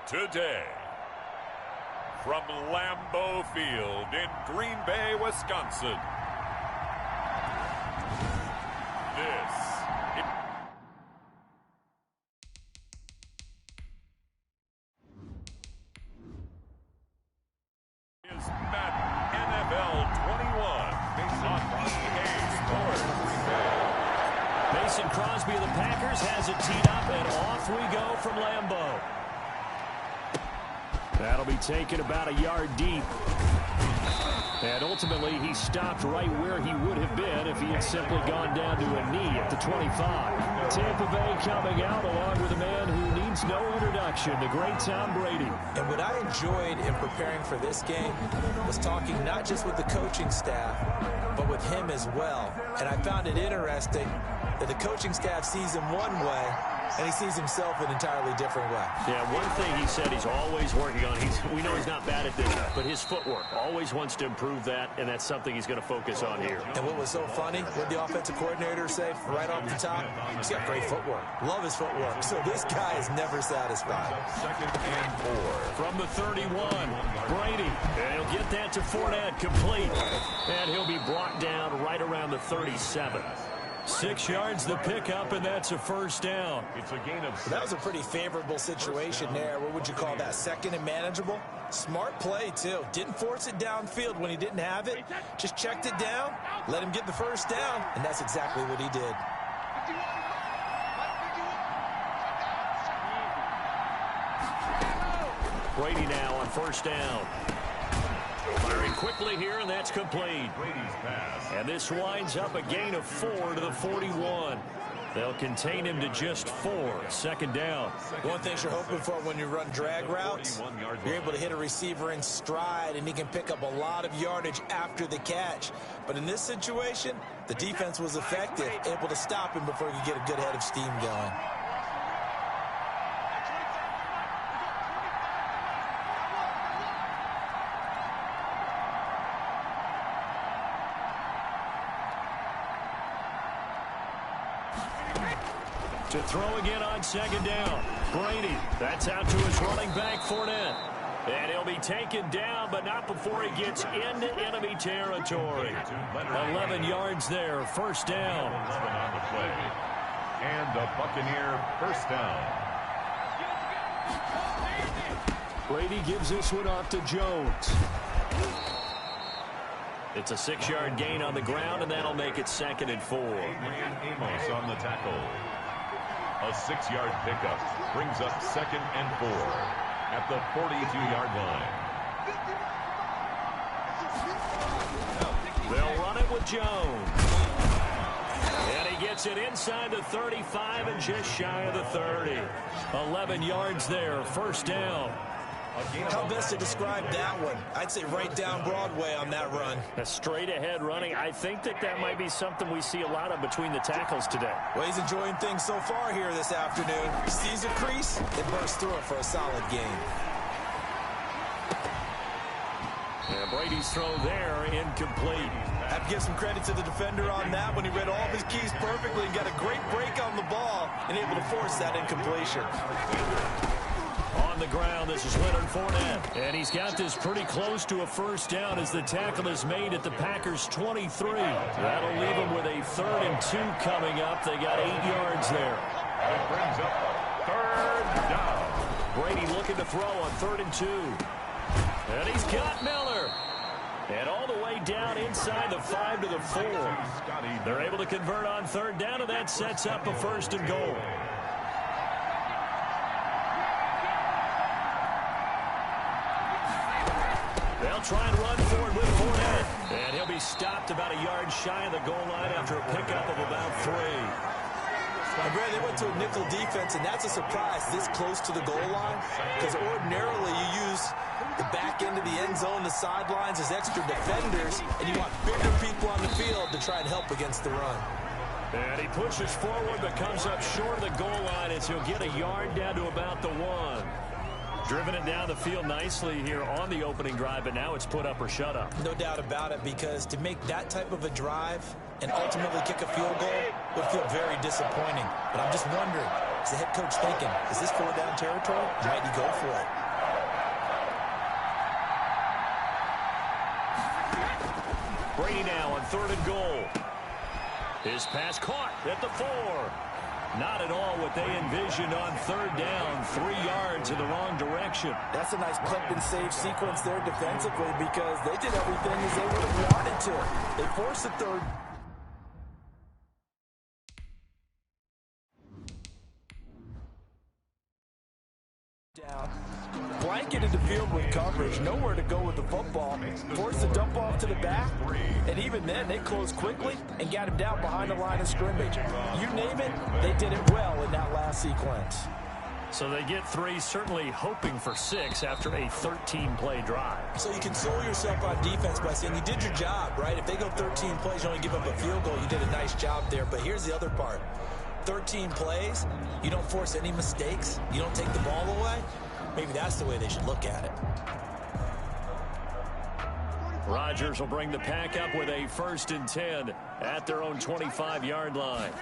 today. From Lambeau Field in Green Bay, Wisconsin. This is Madden NFL 21 on EA Sports. Mason Crosby of the Packers has it teed up, and off we go from Lambeau. That'll be taken about a yard deep. And ultimately, he stopped right where he would have been if he had simply gone down to a knee at the 25. Tampa Bay coming out along with a man who needs no introduction, the great Tom Brady. And what I enjoyed in preparing for this game was talking not just with the coaching staff, but with him as well. And I found it interesting that the coaching staff sees him one way, and he sees himself an entirely different way. Yeah, one thing he said he's always working on. We know he's not bad at this, but his footwork, always wants to improve that, and that's something he's going to focus on here. And what was so funny, what the offensive coordinator say right off the top, he's got great footwork. Love his footwork. So this guy is never satisfied. Second and 4. From the 31, Brady. And he'll get that to Fournette, complete. And he'll be brought down right around the 37. 6 yards the pickup, and that's a first down. It's a gain of 6. That was a pretty favorable situation there. What would you call that? Second and manageable? Smart play, too. Didn't force it downfield when he didn't have it. Just checked it down, let him get the first down, and that's exactly what he did. Brady now on first down. Firing quickly here, and that's complete. Brady's pass. And this winds up a gain of 4 to the 41. They'll contain him to just 4. Second down. One thing you're hoping for when you run drag routes, you're able to hit a receiver in stride, and he can pick up a lot of yardage after the catch. But in this situation, the defense was effective, able to stop him before he could get a good head of steam going. To throw again on second down. Brady, that's out to his running back, Fournette. And he'll be taken down, but not before he gets into enemy territory. 11 yards there, first down. On the play. And the Buccaneer first down. Brady gives this one off to Jones. It's a 6-yard gain on the ground, and that'll make it second and 4. Ryan Amos on the tackle. A 6-yard pickup brings up second and 4 at the 42-yard line. They'll run it with Jones. And he gets it inside the 35 and just shy of the 30. 11 yards there, first down. How best to describe that one? I'd say right down Broadway on that run. A straight-ahead running. I think that might be something we see a lot of between the tackles today. Well, he's enjoying things so far here this afternoon. Sees a crease, and bursts through it for a solid gain. And Brady's throw there, incomplete. Have to give some credit to the defender on that when he read all of his keys perfectly and got a great break on the ball and able to force that incompletion. On the ground, this is Leonard Fournette. And he's got this pretty close to a first down as the tackle is made at the Packers' 23. That'll leave them with a 3rd and 2 coming up. They got 8 yards there. It brings up third down. Brady looking to throw on 3rd and 2. And he's got Miller. And all the way down inside the 5 to the 4. They're able to convert on 3rd down, and that sets up a 1st and goal. They'll try and run forward with Fournette. And he'll be stopped about a yard shy of the goal line after a pickup of about 3. And Brad, they went to a nickel defense, and that's a surprise this close to the goal line, because ordinarily you use the back end of the end zone, the sidelines as extra defenders, and you want bigger people on the field to try and help against the run. And he pushes forward but comes up short of the goal line as he'll get a yard down to about the 1. Driven it down the field nicely here on the opening drive, but now it's put up or shut up. No doubt about it, because to make that type of a drive and ultimately kick a field goal would feel very disappointing. But I'm just wondering, Is the head coach thinking, is this 4-down territory? Might he go for it? Brady now on 3rd and goal. His pass caught at the 4. Not at all what they envisioned on 3rd down. 3 yards in the wrong direction. That's a nice clip and save sequence there defensively because they did everything as they would have wanted to. They forced the 3rd. Down. Blanketed the field with coverage. Nowhere to go with the football. Forced the dump off to the back. And even then, they closed quickly and got him down behind the line of scrimmage. You name it, they did it well in that last sequence. So they get 3, certainly hoping for 6 after a 13-play drive. So you console yourself on defense by saying you did your job, right? If they go 13 plays, you only give up a field goal. You did a nice job there. But here's the other part. 13 plays, you don't force any mistakes, you don't take the ball away. Maybe that's the way they should look at it. Rodgers will bring the pack up with a 1st and 10 at their own 25-yard line.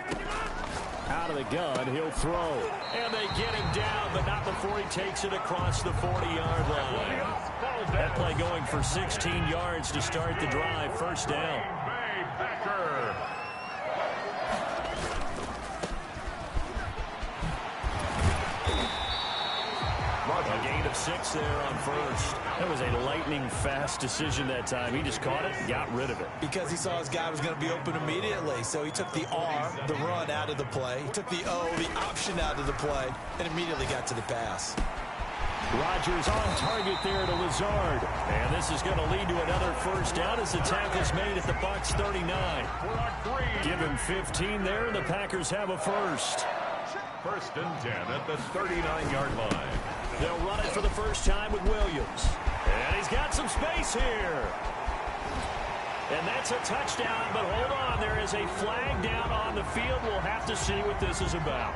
Out of the gun, he'll throw. And they get him down, but not before he takes it across the 40-yard line. That play going for 16 yards to start the drive. 1st down. A gain of 6 there on 1st. That was a lightning-fast decision that time. He just caught it and got rid of it. Because he saw his guy was going to be open immediately. So he took the R, the run, out of the play. He took the O, the option, out of the play, and immediately got to the pass. Rodgers on target there to Lazard. And this is going to lead to another 1st down as the tackle's made at the Bucs 39. Give him 15 there, and the Packers have a 1st. 1st and 10 at the 39-yard line. They'll run it for the first time with Williams. And he's got some space here. And that's a touchdown, but hold on. There is a flag down on the field. We'll have to see what this is about.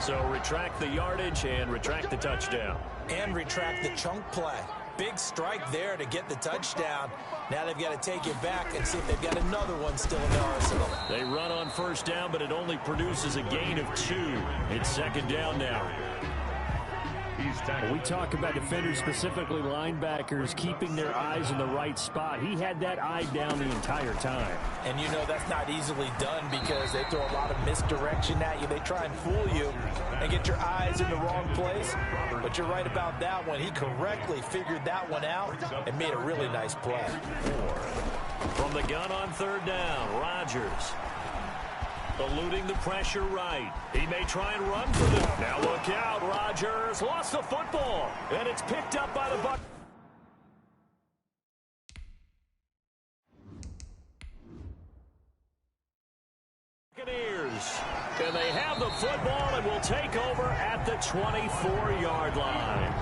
So retract the yardage and retract the touchdown. And retract the chunk play. Big strike there to get the touchdown. Now they've got to take it back and see if they've got another one still in their arsenal. They run on 1st down, but it only produces a gain of 2. It's 2nd down now. We talk about defenders, specifically linebackers, keeping their eyes in the right spot. He had that eye down the entire time. And you know that's not easily done because they throw a lot of misdirection at you. They try and fool you and get your eyes in the wrong place. But you're right about that one. He correctly figured that one out and made a really nice play. From the gun on 3rd down, Rodgers. Eluding the pressure right. He may try and run for them. Now look out. Rodgers lost the football. And it's picked up by the Bucs. And they have the football and will take over at the 24-yard line.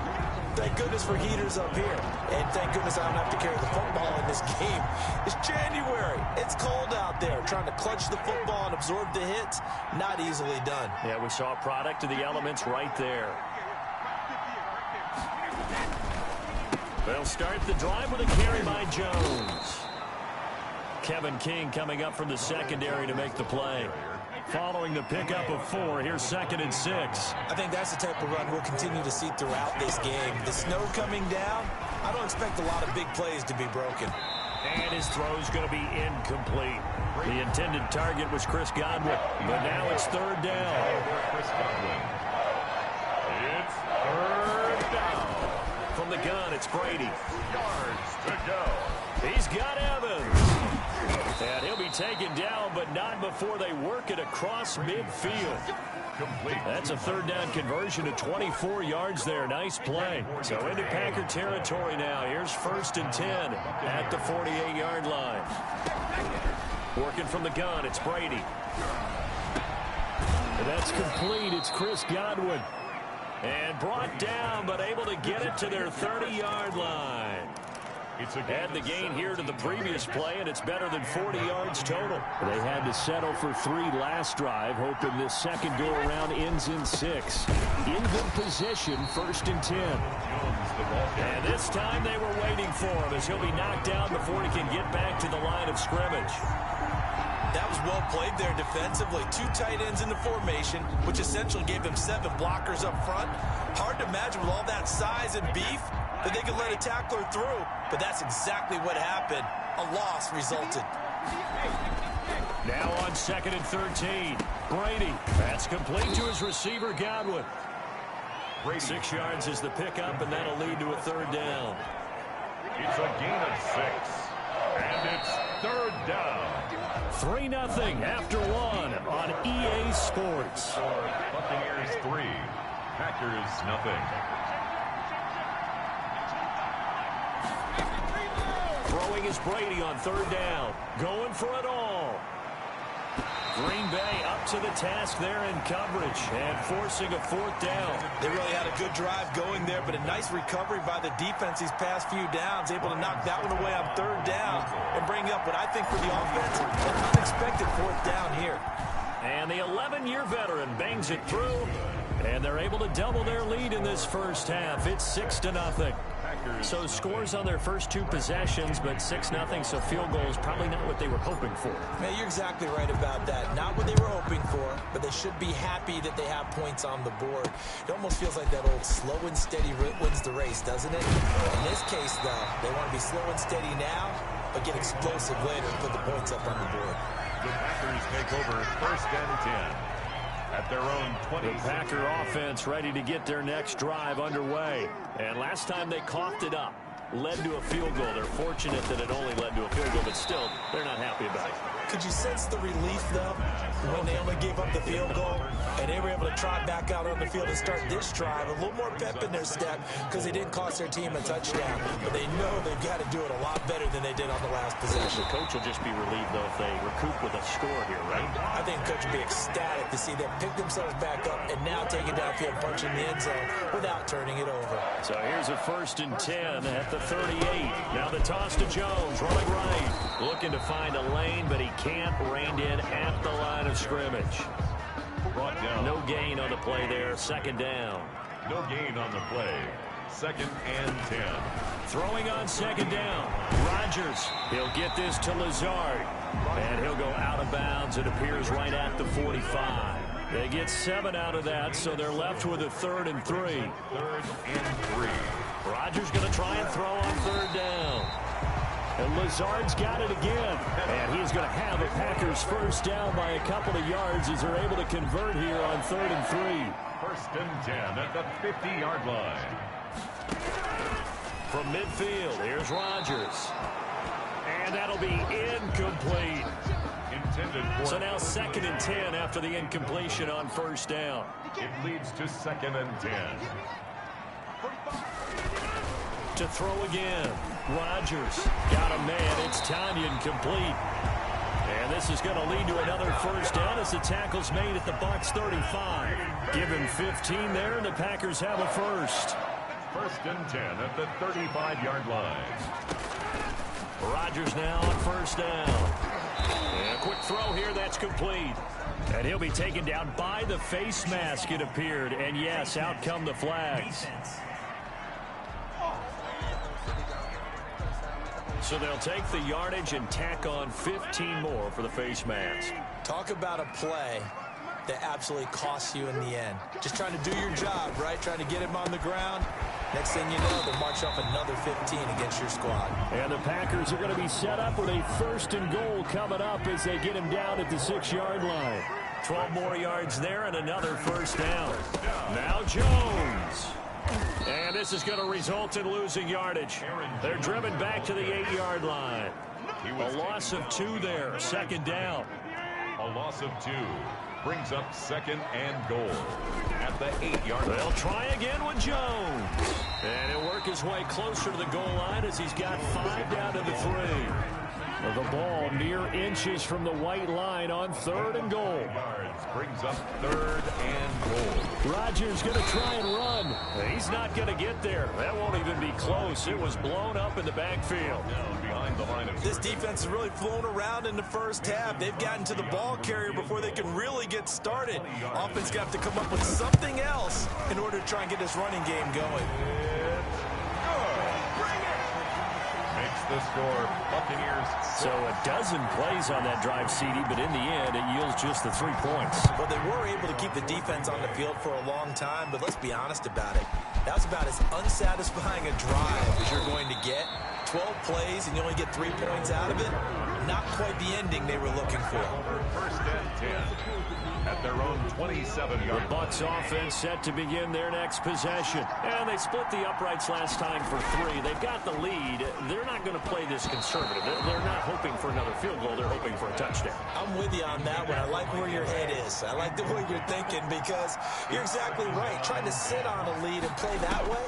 Thank goodness for heaters up here. And thank goodness I don't have to carry the football in this game. It's January. It's cold out there. Trying to clutch the football and absorb the hits, not easily done. Yeah, we saw a product of the elements right there. They'll start the drive with a carry by Jones. Kevin King coming up from the secondary to make the play. Following the pickup of 4, here's 2nd and 6. I think that's the type of run we'll continue to see throughout this game. The snow coming down, I don't expect a lot of big plays to be broken. And his throw's going to be incomplete. The intended target was Chris Godwin, but now it's 3rd down. Chris Godwin. It's 3rd down. From the gun, it's Brady. Yards to go. He's got Evans. And he'll be taken down, but not before they work it across midfield. Complete. That's a 3rd down conversion to 24 yards there. Nice play. So into Packer territory now. Here's 1st and 10 at the 48-yard line. Working from the gun, it's Brady. And that's complete. It's Chris Godwin. And brought down, but able to get it to their 30-yard line. Add the gain here to the previous play, and it's better than 40 yards total. They had to settle for 3 last drive, hoping this second go-around ends in 6. Even position, 1st and 10. And this time they were waiting for him as he'll be knocked down before he can get back to the line of scrimmage. That was well played there defensively. 2 tight ends in the formation, which essentially gave them 7 blockers up front. Hard to imagine with all that size and beef that they could let a tackler through, but that's exactly what happened. A loss resulted. Now on 2nd and 13. Brady. That's complete to his receiver, Godwin. 6 yards is the pickup, and that'll lead to a 3rd down. It's a gain of 6, and it's 3rd down. 3-0 after 1 on EA Sports. Buccaneers 3, Packers 0. Throwing is Brady on 3rd down. Going for it all. Green Bay up to the task there in coverage and forcing a 4th down. They really had a good drive going there, but a nice recovery by the defense these past few downs, able to knock that one away on 3rd down and bring up what I think for the offense, an unexpected 4th down here. And the 11-year veteran bangs it through, and they're able to double their lead in this first half. It's 6-0. So scores on their first 2 possessions, but 6-0, so field goal is probably not what they were hoping for. Man, you're exactly right about that. Not what they were hoping for, but they should be happy that they have points on the board. It almost feels like that old slow and steady wins the race, doesn't it? In this case, though, they want to be slow and steady now, but get explosive later and put the points up on the board. The Packers take over 1st and 10. At their own 20. The Packer offense ready to get their next drive underway. And last time they coughed it up, led to a field goal. They're fortunate that it only led to a field goal, but still, they're not happy about it. Could you sense the relief, though, when they only gave up the field goal and they were able to trot back out on the field and start this drive? A little more pep in their step because they didn't cost their team a touchdown. But they know they've got to do it a lot better than they did on the last possession. The coach will just be relieved, though, if they recoup with a score here, right? I think the coach will be ecstatic to see them pick themselves back up and now take it downfield, punching the end zone without turning it over. So here's a 1st and 10 at the 38. Now the toss to Jones, running right. Looking to find a lane, but he can't. Reined in at the line of scrimmage. Brought down. No gain on the play there. 2nd down. No gain on the play. 2nd and 10. Throwing on 2nd down. Rodgers. He'll get this to Lazard. And he'll go out of bounds. It appears right at the 45. They get 7 out of that, so they're left with a 3rd and 3. 3rd and 3. Rodgers going to try and throw on 3rd down. And Lazard's got it again. And he's going to have a Packers 1st down by a couple of yards as they're able to convert here on 3rd and 3. 1st and 10 at the 50-yard line. From midfield, here's Rodgers. And that'll be incomplete. Intended for. So now 2nd and 10 after the incompletion on 1st down. It leads to 2nd and 10. To throw again. Rodgers got a man. It's Tanya incomplete. And this is going to lead to another 1st down as the tackle's made at the Bucs 35. Give him 15 there, and the Packers have a 1st. 1st and 10 at the 35-yard line. Rodgers now on 1st down. And a quick throw here, that's complete. And he'll be taken down by the face mask, it appeared. And yes, out come the flags. So they'll take the yardage and tack on 15 more for the face mask. Talk about a play that absolutely costs you in the end. Just trying to do your job, right? Trying to get him on the ground. Next thing you know, they'll march off another 15 against your squad. And the Packers are going to be set up with a 1st and goal coming up as they get him down at the 6-yard line. 12 more yards there and another 1st down. Now Jones. And this is going to result in losing yardage. They're driven back to the 8-yard line. A loss of 2 there, 2nd down. A loss of 2 brings up 2nd and goal at the 8-yard line. They'll try again with Jones. And he'll work his way closer to the goal line as he's got 5 down to the 3. The ball mere inches from the white line on 3rd and goal. Brings up 3rd and goal. Rodgers going to try and run. He's not going to get there. That won't even be close. It was blown up in the backfield. Behind the line of this defense has really flown around in the first half. They've gotten to the ball carrier before they can really get started. Offense got to come up with something else in order to try and get this running game going. The score, Buccaneers. So a dozen plays on that drive, CD, but in the end, it yields just the 3 points. Well, they were able to keep the defense on the field for a long time, but let's be honest about it. That was about as unsatisfying a drive as you're going to get. 12 plays and you only get 3 points out of it. Not quite the ending they were looking for. 1st and 10 at their own 27-yard. The Bucs offense set to begin their next possession. And they split the uprights last time for 3. They've got the lead. They're not going to play this conservative. They're not hoping for another field goal. They're hoping for a touchdown. I'm with you on that one. I like where your head is. I like the way you're thinking because you're exactly right. Trying to sit on a lead and play that way,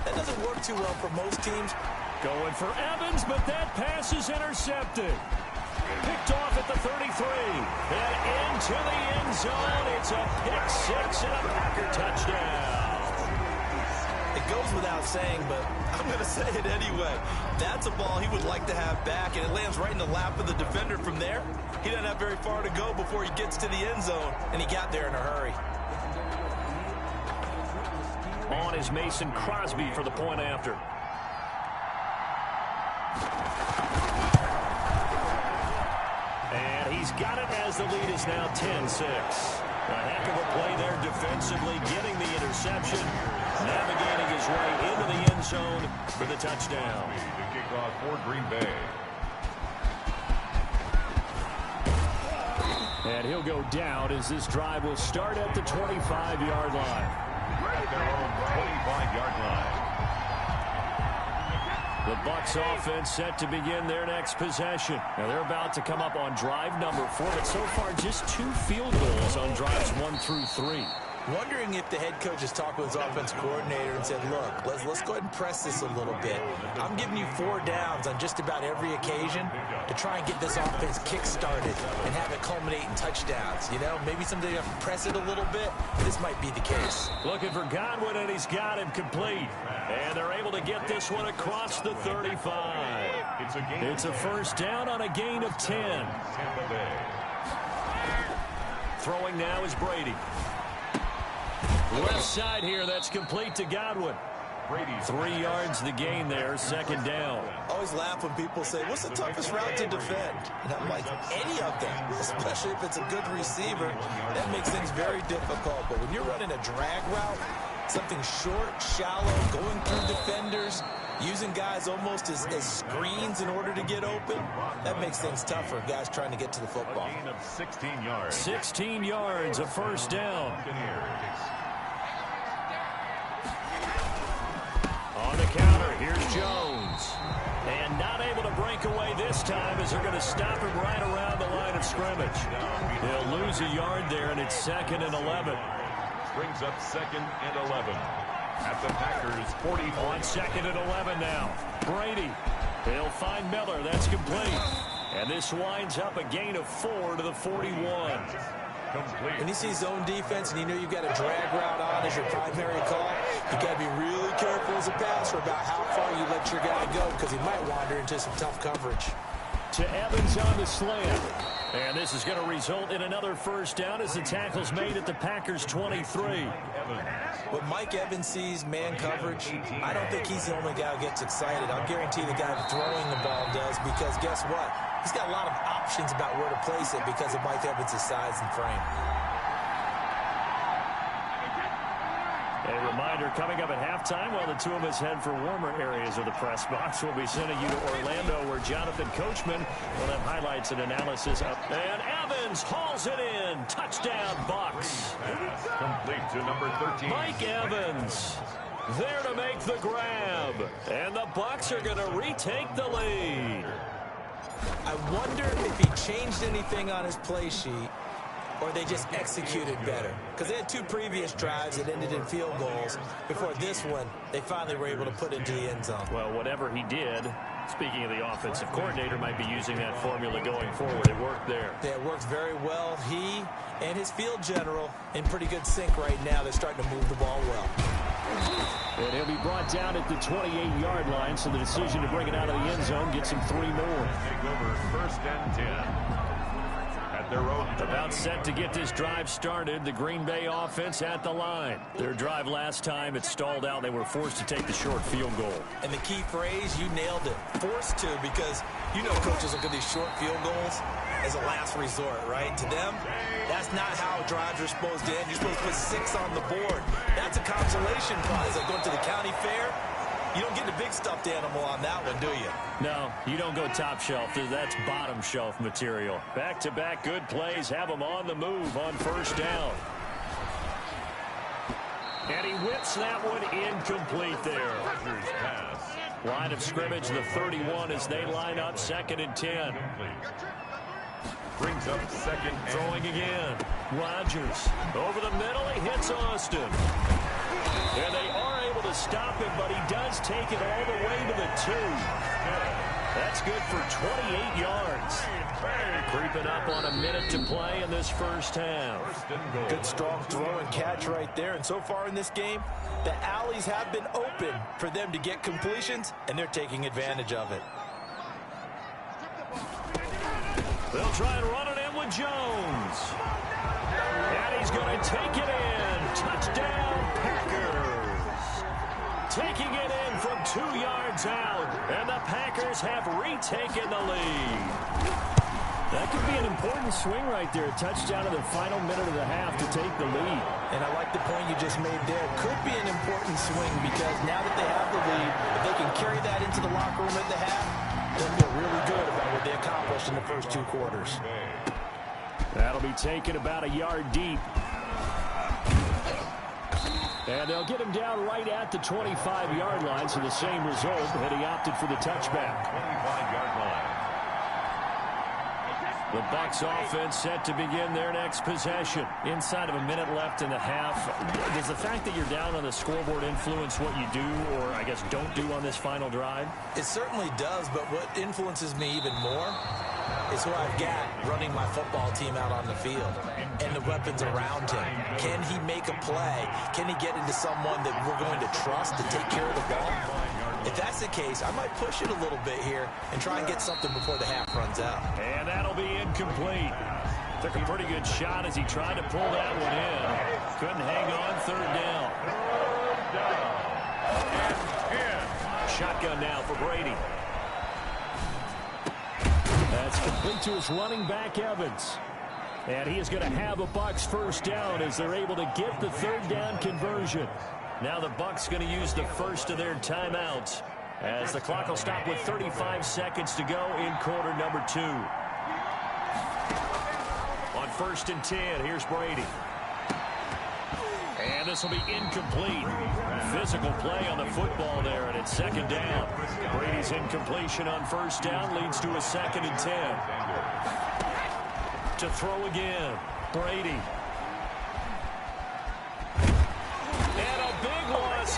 that doesn't work too well for most teams. Going for Evans, but that pass is intercepted. Picked off at the 33. And into the end zone. It's a pick-6 and a Packer touchdown. It goes without saying, but I'm going to say it anyway. That's a ball he would like to have back, and it lands right in the lap of the defender from there. He doesn't have very far to go before he gets to the end zone, and he got there in a hurry. On is Mason Crosby for the point after. And he's got it as the lead is now 10-6. A heck of a play there defensively, getting the interception, navigating his way into the end zone for the touchdown. The kickoff for Green Bay. And he'll go down as this drive will start at the 25-yard line. At their own 25-yard line. The Bucs offense set to begin their next possession. Now they're about to come up on drive number 4, but so far just 2 field goals on drives 1 through 3. Wondering if the head coach has talked with his offense coordinator and said, look, let's go ahead and press this a little bit. I'm giving you 4 downs on just about every occasion to try and get this offense kick-started and have it culminate in touchdowns. You know, maybe someday you have to press it a little bit. This might be the case. Looking for Godwin, and he's got him complete. And they're able to get this one across the 35. It's a first down on a gain of 10. Throwing now is Brady. Left side here, that's complete to Godwin. 3 yards the gain there, second down. I always laugh when people say, what's the toughest route to defend? And I'm like, any of them, especially if it's a good receiver. That makes things very difficult. But when you're running a drag route, something short, shallow, going through defenders, using guys almost as screens in order to get open, that makes things tougher. Guys trying to get to the football. 16 yards. 16 yards, a first down. On the counter, here's Jones. And not able to break away this time as they're going to stop him right around the line of scrimmage. They'll lose a yard there, and it's 2nd and 11. Brings up 2nd and 11. At the Packers' 40. On 2nd and 11 now. Brady. They'll find Miller. That's complete. And this winds up a gain of 4 to the 41. Complete. When you see zone defense and you know you've got a drag route on as your primary call, you got to be really careful as a passer about how far you let your guy go because he might wander into some tough coverage. To Evans on the slant. And this is going to result in another first down as the tackle's made at the Packers' 23. When Mike Evans sees man coverage, I don't think he's the only guy who gets excited. I'll guarantee the guy throwing the ball does because guess what? He's got a lot of options about where to place it because of Mike Evans' size and frame. A reminder coming up at halftime while the two of us head for warmer areas of the press box. We'll be sending you to Orlando where Jonathan Coachman will have highlights and analysis up. And Evans hauls it in. Touchdown, Bucs. Complete to number 13. Mike Evans there to make the grab. And the Bucs are going to retake the lead. I wonder if he changed anything on his play sheet or they just executed better? Because they had 2 previous drives that ended in field goals. Before this one, they finally were able to put into the end zone. Well, whatever he did, speaking of the offensive coordinator, might be using that formula going forward. It worked there. Yeah, it works very well. He and his field general in pretty good sync right now. They're starting to move the ball well. And he'll be brought down at the 28-yard line, so the decision to bring it out of the end zone gets him 3 more. Take over 1st and 10. At their own. About set to get this drive started. The Green Bay offense at the line. Their drive last time, it stalled out. They were forced to take the short field goal. And the key phrase, you nailed it. Forced to, because you know coaches look at these short field goals as a last resort, right? To them, that's not how drives are supposed to end. You're supposed to put 6 on the board. That's a consolation prize. Like going to the county fair, you don't get the big stuffed animal on that one, do you? No, you don't go top shelf. That's bottom shelf material. Back-to-back good plays have them on the move on 1st down. And he whips that one incomplete there. Line of scrimmage, the 31 as they line up 2nd and 10. Brings up 2nd. Throwing again. Rodgers over the middle. He hits Austin. And they are able to stop him, but he does take it all the way to the 2. That's good for 28 yards. Creeping up on a minute to play in this 1st half. Good strong throw and catch right there. And so far in this game, the alleys have been open for them to get completions, and they're taking advantage of it. They'll try and run it in with Jones. And he's going to take it in. Touchdown, Packers. Taking it in from 2 yards out. And the Packers have retaken the lead. That could be an important swing right there. A touchdown in the final minute of the half to take the lead. And I like the point you just made there. Could be an important swing because now that they have the lead, if they can carry that into the locker room at the half, they'll feel really good about what they accomplished in the first 2 quarters. That'll be taken about a yard deep. And they'll get him down right at the 25-yard line, so the same result, and he opted for the touchback. 25-yard line. The Bucs offense set to begin their next possession. Inside of a minute left in the half. Does the fact that you're down on the scoreboard influence what you do, or I guess don't do on this final drive? It certainly does, but what influences me even more is who I've got running my football team out on the field and the weapons around him. Can he make a play? Can he get into someone that we're going to trust to take care of the ball? If that's the case, I might push it a little bit here and try and get something before the half runs out. And that'll be incomplete. Took a pretty good shot as he tried to pull that one in. Couldn't hang on. 3rd down. Shotgun now for Brady. That's complete to his running back, Evans. And he is going to have a Bucs 1st down as they're able to get the 3rd down conversion. Now the Bucs going to use the first of their timeouts as the clock will stop with 35 seconds to go in quarter number 2. On 1st and 10, here's Brady. And this will be incomplete. Physical play on the football there, and it's 2nd down. Brady's incompletion on 1st down leads to a 2nd and 10. To throw again, Brady.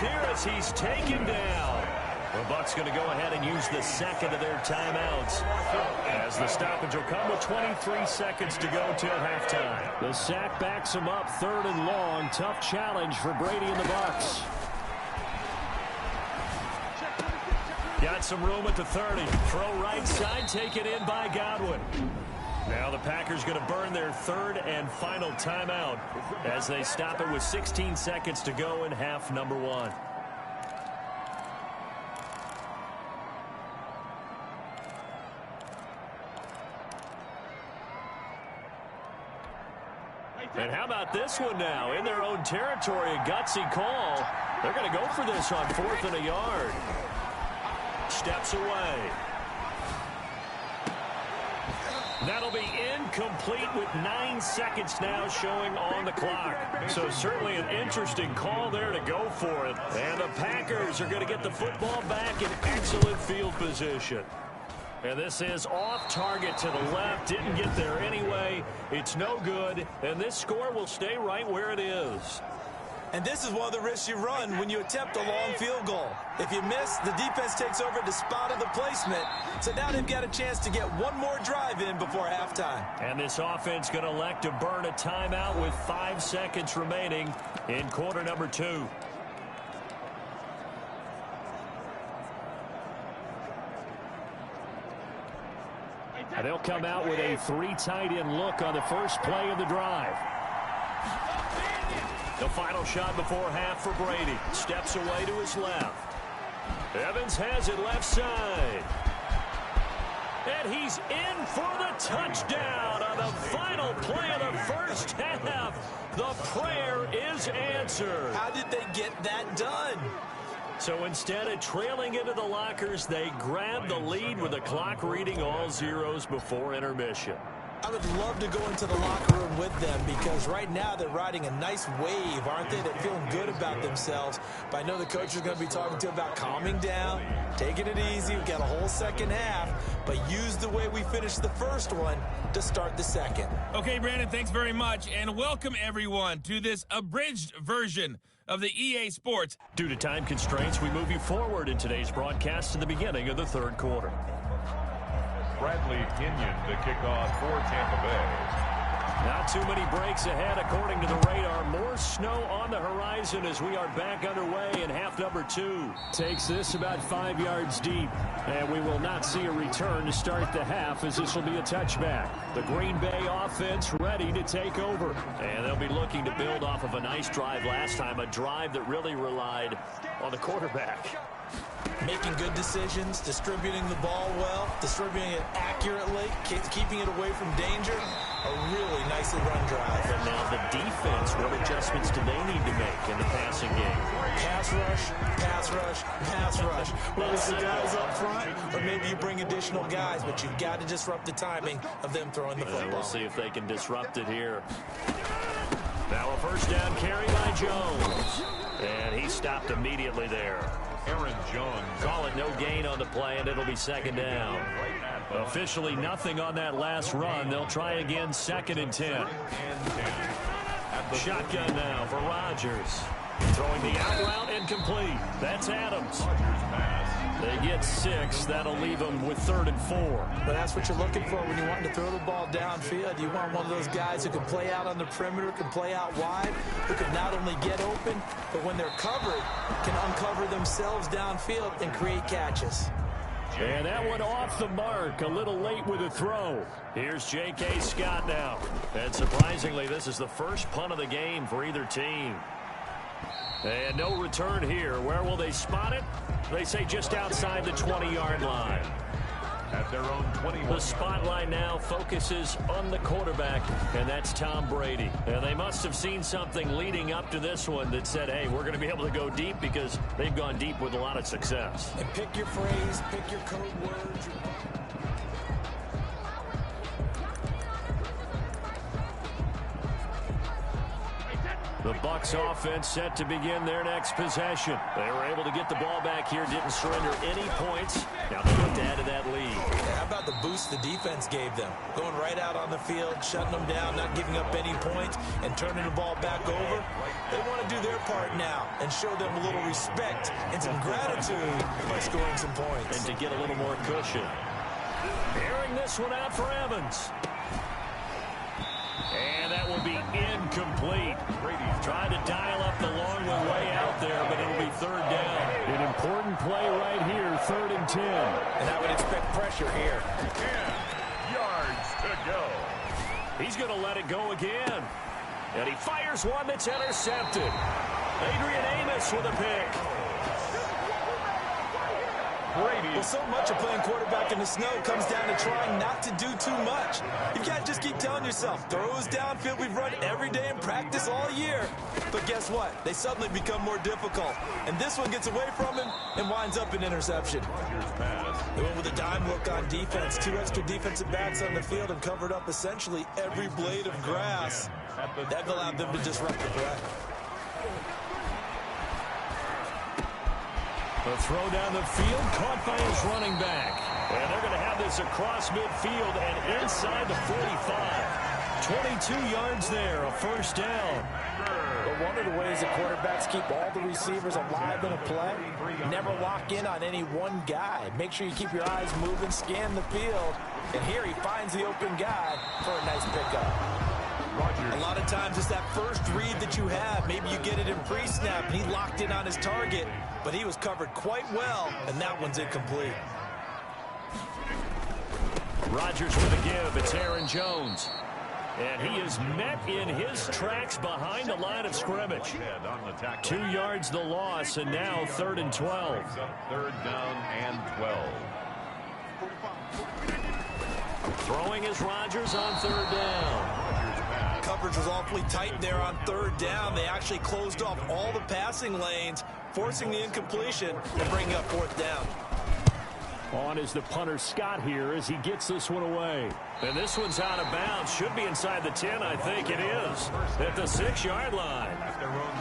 Here as he's taken down. The Bucs going to go ahead and use the 2nd of their timeouts as the stoppage will come with 23 seconds to go till halftime. The sack backs him up 3rd and long. Tough challenge for Brady and the Bucs. Got some room at the 30. Throw right side, taken in by Godwin. Now the Packers going to burn their 3rd and final timeout as they stop it with 16 seconds to go in half number 1. And how about this one now? In their own territory, a gutsy call. They're going to go for this on 4th and a yard. Steps away. That'll be incomplete with 9 seconds now showing on the clock. So certainly an interesting call there to go for it. And the Packers are going to get the football back in excellent field position. And this is off target to the left. Didn't get there anyway. It's no good. And this score will stay right where it is. And this is one of the risks you run when you attempt a long field goal. If you miss, the defense takes over at the spot of the placement. So now they've got a chance to get one more drive in before halftime. And this offense going to elect to burn a timeout with 5 seconds remaining in quarter number 2. And they'll come out with a 3 tight end look on the first play of the drive. The final shot before half for Brady. Steps away to his left. Evans has it left side. And he's in for the touchdown on the final play of the first half. The prayer is answered. How did they get that done? So instead of trailing into the lockers, they grab the lead with the clock reading all zeros before intermission. I would love to go into the locker room with them because right now they're riding a nice wave, aren't they? They're feeling good about themselves. But I know the coach is going to be talking to them about calming down, taking it easy. We've got a whole second half, but use the way we finished the first one to start the second. Okay, Brandon, thanks very much. And welcome, everyone, to this abridged version of the EA Sports. Due to time constraints, we move you forward in today's broadcast to the beginning of the third quarter. Bradley Kenyon to kick off for Tampa Bay. Not too many breaks ahead according to the radar. More snow on the horizon as we are back underway in half number 2. Takes this about 5 yards deep. And we will not see a return to start the half as this will be a touchback. The Green Bay offense ready to take over. And they'll be looking to build off of a nice drive last time. A drive that really relied on the quarterback. Making good decisions, distributing the ball well, distributing it accurately, keeping it away from danger. A really nicely run drive. And now the defense, what adjustments do they need to make in the passing game? Pass rush, pass rush, pass rush. Whether it's the guys up front or maybe you bring additional guys, but you've got to disrupt the timing of them throwing the football. We'll see if they can disrupt it here. Now a first down carry by Jones. And he stopped immediately there. Aaron Jones. Call it no gain on the play, and it'll be second down. Officially nothing on that last run. They'll try again, 2nd and 10. Shotgun now for Rodgers. Throwing the out route incomplete. That's Adams. They get 6. That'll leave them with 3rd and 4. But that's what you're looking for when you want to throw the ball downfield. You want one of those guys who can play out on the perimeter, can play out wide, who can not only get open, but when they're covered, can uncover themselves downfield and create catches. And that one off the mark, a little late with a throw. Here's J.K. Scott now. And surprisingly, this is the first punt of the game for either team. And no return here. Where will they spot it? They say just outside the 20-yard line. At their own 21. The spotlight now focuses on the quarterback, and that's Tom Brady. And they must have seen something leading up to this one that said, hey, we're going to be able to go deep because they've gone deep with a lot of success. And pick your phrase, pick your code words. The Bucs offense set to begin their next possession. They were able to get the ball back here, didn't surrender any points. Now they look to add to that lead. How about the boost the defense gave them? Going right out on the field, shutting them down, not giving up any points, and turning the ball back over. They want to do their part now and show them a little respect and some gratitude by scoring some points. And to get a little more cushion. Airing this one out for Evans. And that will be incomplete. Brady's trying to dial up the long one way out there, but it'll be 3rd down. An important play right here, 3rd and 10. And I would expect pressure here. 10 yards to go. He's going to let it go again. And he fires one that's intercepted. Adrian Amos with a pick. Brady. Well, so much of playing quarterback in the snow comes down to trying not to do too much. You've got to just keep telling yourself, throws downfield we've run every day in practice all year. But guess what? They suddenly become more difficult. And this one gets away from him and winds up an interception. They went with a dime look on defense. 2 extra defensive backs on the field and covered up essentially every blade of grass. That allowed them to disrupt the threat. The throw down the field, caught by his running back. And they're going to have this across midfield and inside the 45. 22 yards there, a first down. But one of the ways that quarterbacks keep all the receivers alive in a play, never lock in on any one guy. Make sure you keep your eyes moving, scan the field. And here he finds the open guy for a nice pickup. A lot of times it's that first read that you have. Maybe you get it in pre-snap, and he locked in on his target, but he was covered quite well, and that one's incomplete. Rodgers with a give. It's Aaron Jones. And he is met in his tracks behind the line of scrimmage. 2 yards the loss, and now 3rd and 12. Third down and 12. Throwing is Rodgers on 3rd down. Coverage was awfully tight there on 3rd down. They actually closed off all the passing lanes, forcing the incompletion and bringing up 4th down. On is the punter Scott here as he gets this one away. And this one's out of bounds. Should be inside the 10, I think it is. At the 6-yard line.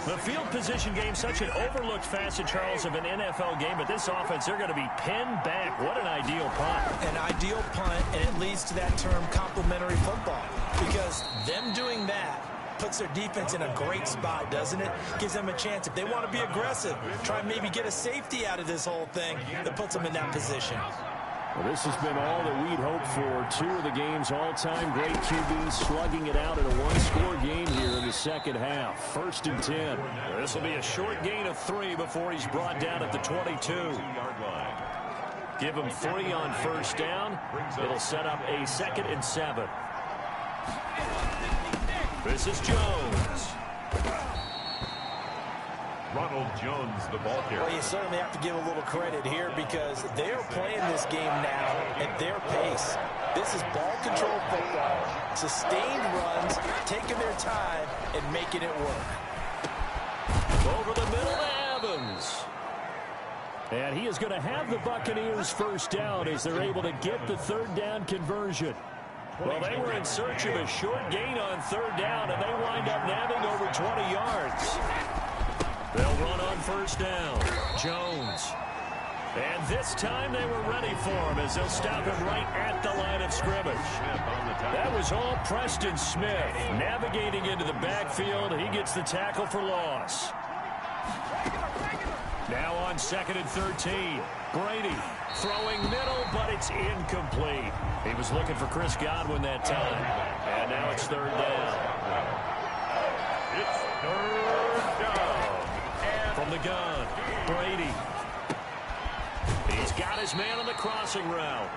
The field position game, such an overlooked facet, Charles, of an NFL game. But this offense, they're going to be pinned back. What an ideal punt. An ideal punt, and it leads to that term complementary football. Because them doing that puts their defense in a great spot, doesn't it? Gives them a chance. If they want to be aggressive, try and maybe get a safety out of this whole thing, that puts them in that position. Well, this has been all that we'd hoped for. 2 of the game's all-time great QBs slugging it out in a one-score game here in the second half. 1st and 10. This will be a short gain of 3 before he's brought down at the 22. Give him 3 on 1st down. It'll set up a 2nd and 7. This is Jones. Ronald Jones, the ball carrier. Well, you certainly have to give a little credit here because they are playing this game now at their pace. This is ball control football, sustained runs, taking their time and making it work. Over the middle to Evans. And he is going to have the Buccaneers 1st down as they're able to get the 3rd down conversion. Well, they were in search of a short gain on 3rd down, and they wind up nabbing over 20 yards. They'll run on 1st down. Jones. And this time they were ready for him as they'll stop him right at the line of scrimmage. That was all Preston Smith. Navigating into the backfield, he gets the tackle for loss. Now on 2nd and 13. Brady throwing middle, but it's incomplete. He was looking for Chris Godwin that time. And now it's 3rd down. It's 3rd down. From the gun, Brady. He's got his man on the crossing route.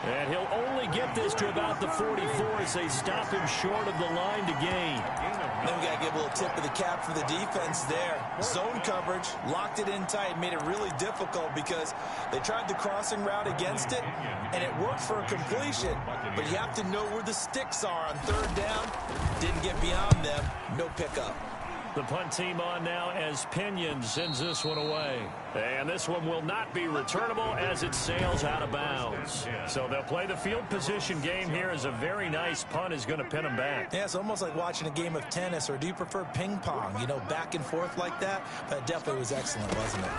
And he'll only get this to about the 44 as they stop him short of the line to gain. Then we got to give a little tip of the cap for the defense there. Zone coverage, locked it in tight, made it really difficult because they tried the crossing route against it, and it worked for a completion. But you have to know where the sticks are on 3rd down. Didn't get beyond them, no pickup. The punt team on now as Pinion sends this one away. And this one will not be returnable as it sails out of bounds. So they'll play the field position game here as a very nice punt is going to pin them back. Yeah, it's almost like watching a game of tennis, or do you prefer ping pong? You know, back and forth like that? But it definitely was excellent, wasn't it?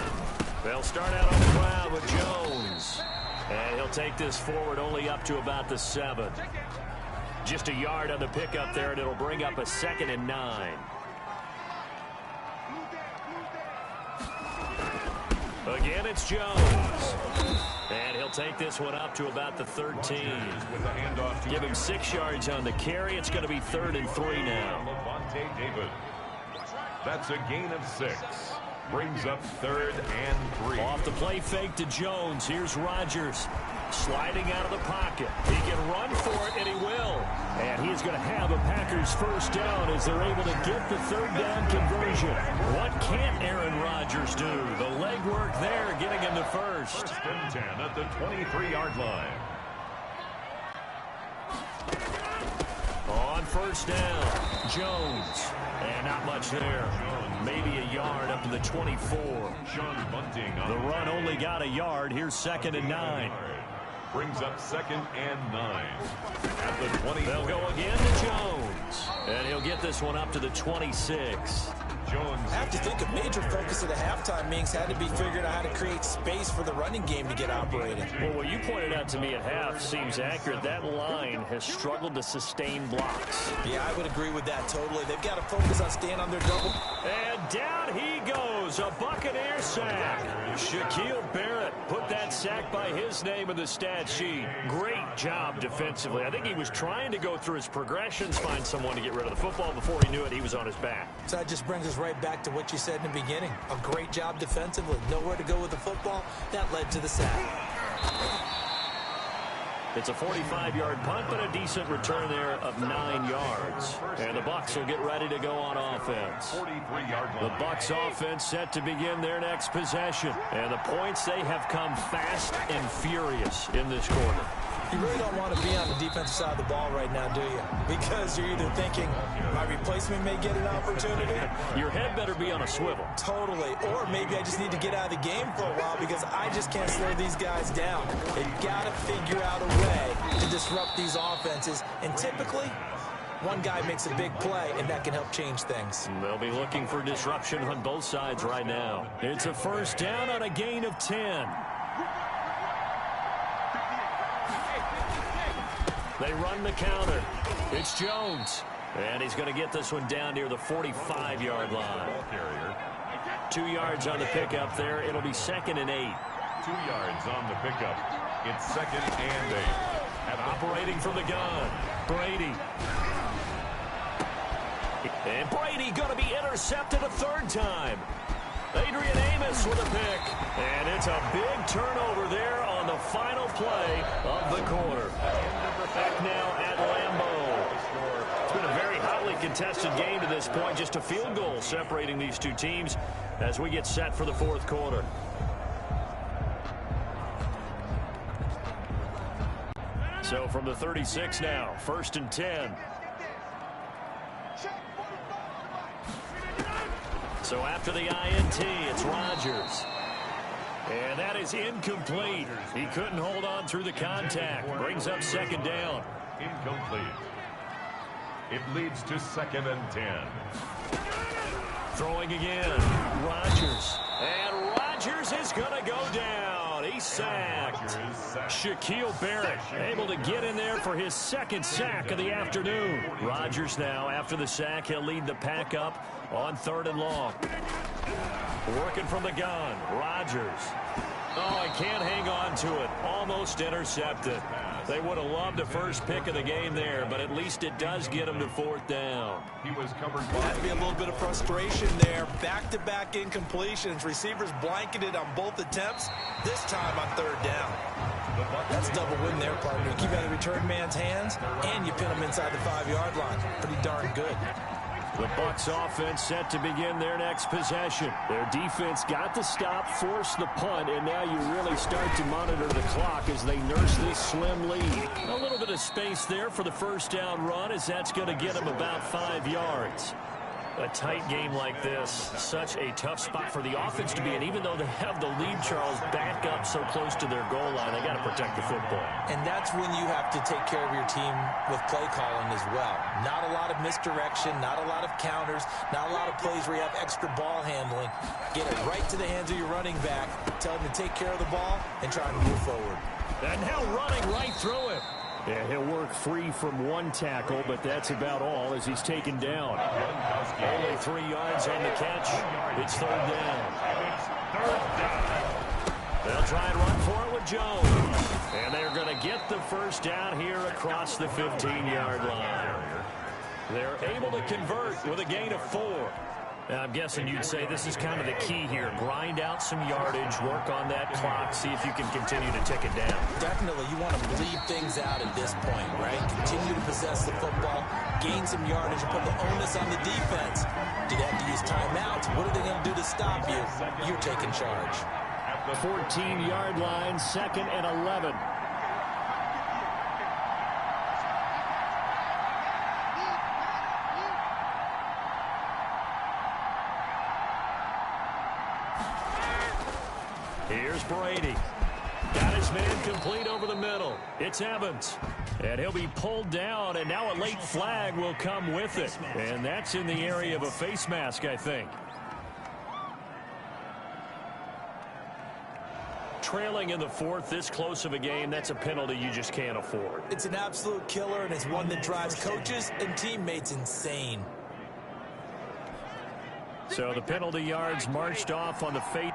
They'll start out on the ground with Jones. And he'll take this forward only up to about the 7. Just a yard on the pickup there, and it'll bring up a 2nd and 9. Again, it's Jones. And he'll take this one up to about the 13. Give him 6 yards on the carry. It's going to be 3rd and 3 now. That's a gain of 6. Brings up 3rd and 3. Off the play fake to Jones. Here's Rodgers. Sliding out of the pocket. He can run for it, and he will. And he is going to have a Packers 1st down as they're able to get the 3rd down conversion. What can't Aaron Rodgers do? The legwork there getting him the 1st. 1st and 10 at the 23-yard line. On 1st down, Jones. And not much there. Maybe a yard up to the 24. Sean Bunting. The run only got a yard. Here's 2nd and 9. Brings up 2nd and 9. At the 20. They'll go again to Jones. And he'll get this one up to the 26. I have to think a major focus of the halftime meetings had to be figuring out how to create space for the running game to get operating. Well, what you pointed out to me at half seems accurate. That line has struggled to sustain blocks. Yeah, I would agree with that totally. They've got to focus on staying on their double. And down he goes, a Buccaneer sack. Shaquille Barrett put that sack by his name in the stat sheet. Great job defensively. I think he was trying to go through his progressions, find someone to get rid of the football. Before he knew it, he was on his back. So that just brings us right back to what you said in the beginning. A great job defensively. Nowhere to go with the football. That led to the sack. It's a 45-yard punt, but a decent return there of 9 yards. And the Bucs will get ready to go on offense. The Bucs offense set to begin their next possession. And the points, they have come fast and furious in this quarter. You really don't want to be on the defensive side of the ball right now, do you? Because you're either thinking, my replacement may get an opportunity. Your head better be on a swivel. Totally. Or maybe I just need to get out of the game for a while because I just can't slow these guys down. They've got to figure out a way to disrupt these offenses. And typically, one guy makes a big play, and that can help change things. They'll be looking for disruption on both sides right now. It's a first down on a gain of 10. They run the counter. It's Jones. And he's going to get this one down near the 45-yard line. 2 yards on the pickup there. It'll be 2nd and 8. 2 yards on the pickup. It's 2nd and 8. And operating from the gun, Brady. And Brady going to be intercepted a 3rd time. Adrian Amos with a pick. And it's a big turnover there on the final play of the quarter. Back now at Lambeau. It's been a very hotly contested game to this point. Just a field goal separating these two teams as we get set for the 4th quarter. So from the 36 now, 1st and 10. So after the INT, it's Rodgers. And that is incomplete. He couldn't hold on through the contact. Brings up 2nd down. Incomplete. It leads to 2nd and 10. Throwing again. Rodgers. And Rodgers is going to go down. He's sacked. Shaquille Barrett able to get in there for his 2nd sack of the afternoon. Rodgers now, after the sack, he'll lead the pack up on 3rd and long. Working from the gun. Rodgers. Oh, he can't hang on to it. Almost intercepted. They would have loved a first pick of the game there, but at least it does get him to 4th down. He was covered by... Had to be a little bit of frustration there. Back-to-back incompletions. Receivers blanketed on both attempts. This time on 3rd down. That's a double win there, partner. You keep out of the return man's hands, and you pin him inside the 5-yard line. Pretty darn good. The Bucs offense set to begin their next possession. Their defense got the stop, forced the punt, and now you really start to monitor the clock as they nurse this slim lead. A little bit of space there for the first down run, as that's going to get them about 5 yards. A tight game like this, such a tough spot for the offense to be in. Even though they have the lead, Charles, back up so close to their goal line, they got to protect the football. And that's when you have to take care of your team with play calling as well. Not a lot of misdirection, not a lot of counters, not a lot of plays where you have extra ball handling. Get it right to the hands of your running back, tell him to take care of the ball, and try and move forward. And now running right through it. Yeah, he'll work free from 1 tackle, but that's about all as he's taken down. Only 3 yards on the catch. It's 3rd down. They'll try and run for it with Jones. And they're going to get the first down here across the 15-yard line. They're able to convert with a gain of 4. Now, I'm guessing you'd say this is kind of the key here. Grind out some yardage, work on that clock, see if you can continue to tick it down. Definitely. You want to bleed things out at this point, right? Continue to possess the football, gain some yardage, and put the onus on the defense. Do they have to use timeouts? What are they going to do to stop you? You're taking charge. At the 14-yard line, 2nd and 11. Here's Brady. Got his man complete over the middle. It's Evans. And he'll be pulled down, and now a late flag will come with it. And that's in the area of a face mask, I think. trailing in the fourth, this close of a game, that's a penalty you just can't afford. It's an absolute killer, and it's one that drives coaches and teammates insane. So the penalty yards marched off on the fate.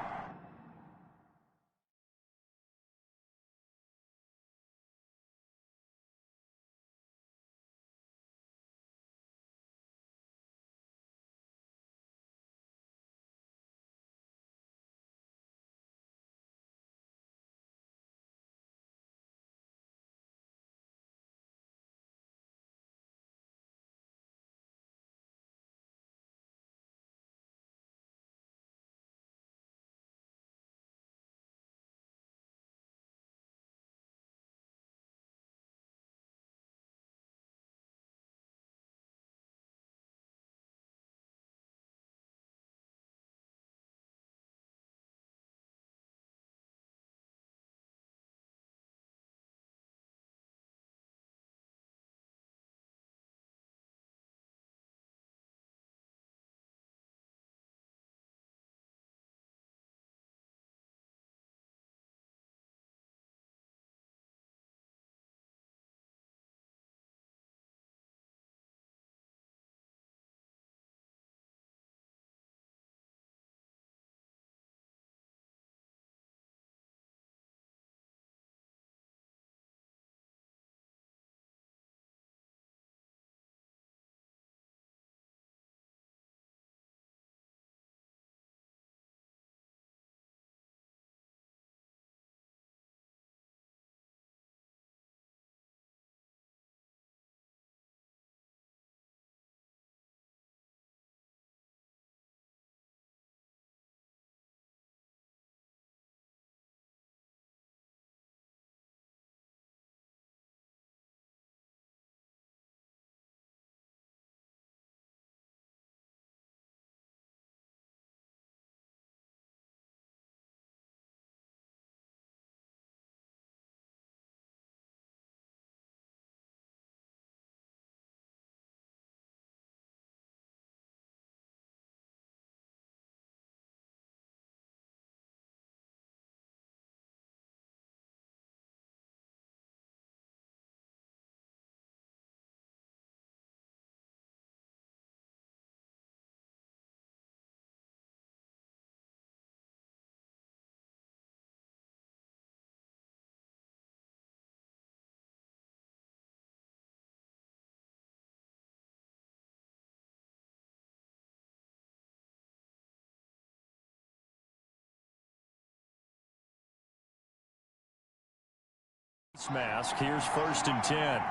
Mask. Here's 1st and 10.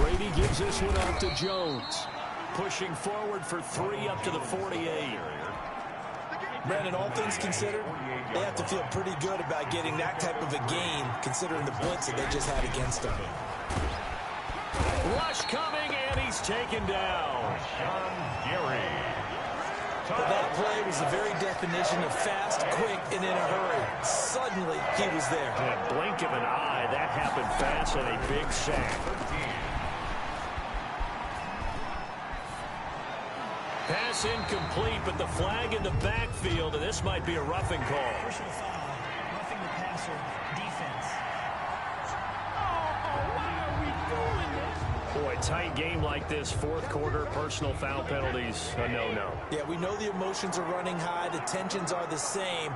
Brady gives this one off to Jones. Pushing forward for 3 up to the 48. Brandon, all things considered, they have to feel pretty good about getting that type of a gain, considering the blitz that they just had against them. Rush coming, and he's taken down. That play was the very definition of fast, quick, and in a hurry. Suddenly, he was there. In a blink of an eye, that happened fast, and a big sack. Pass incomplete, but the flag in the backfield, and this might be a roughing call. Personal foul, roughing the passer, defense. Boy, tight game like this, fourth quarter, personal foul penalties, a no-no. Yeah, we know the emotions are running high, the tensions are the same.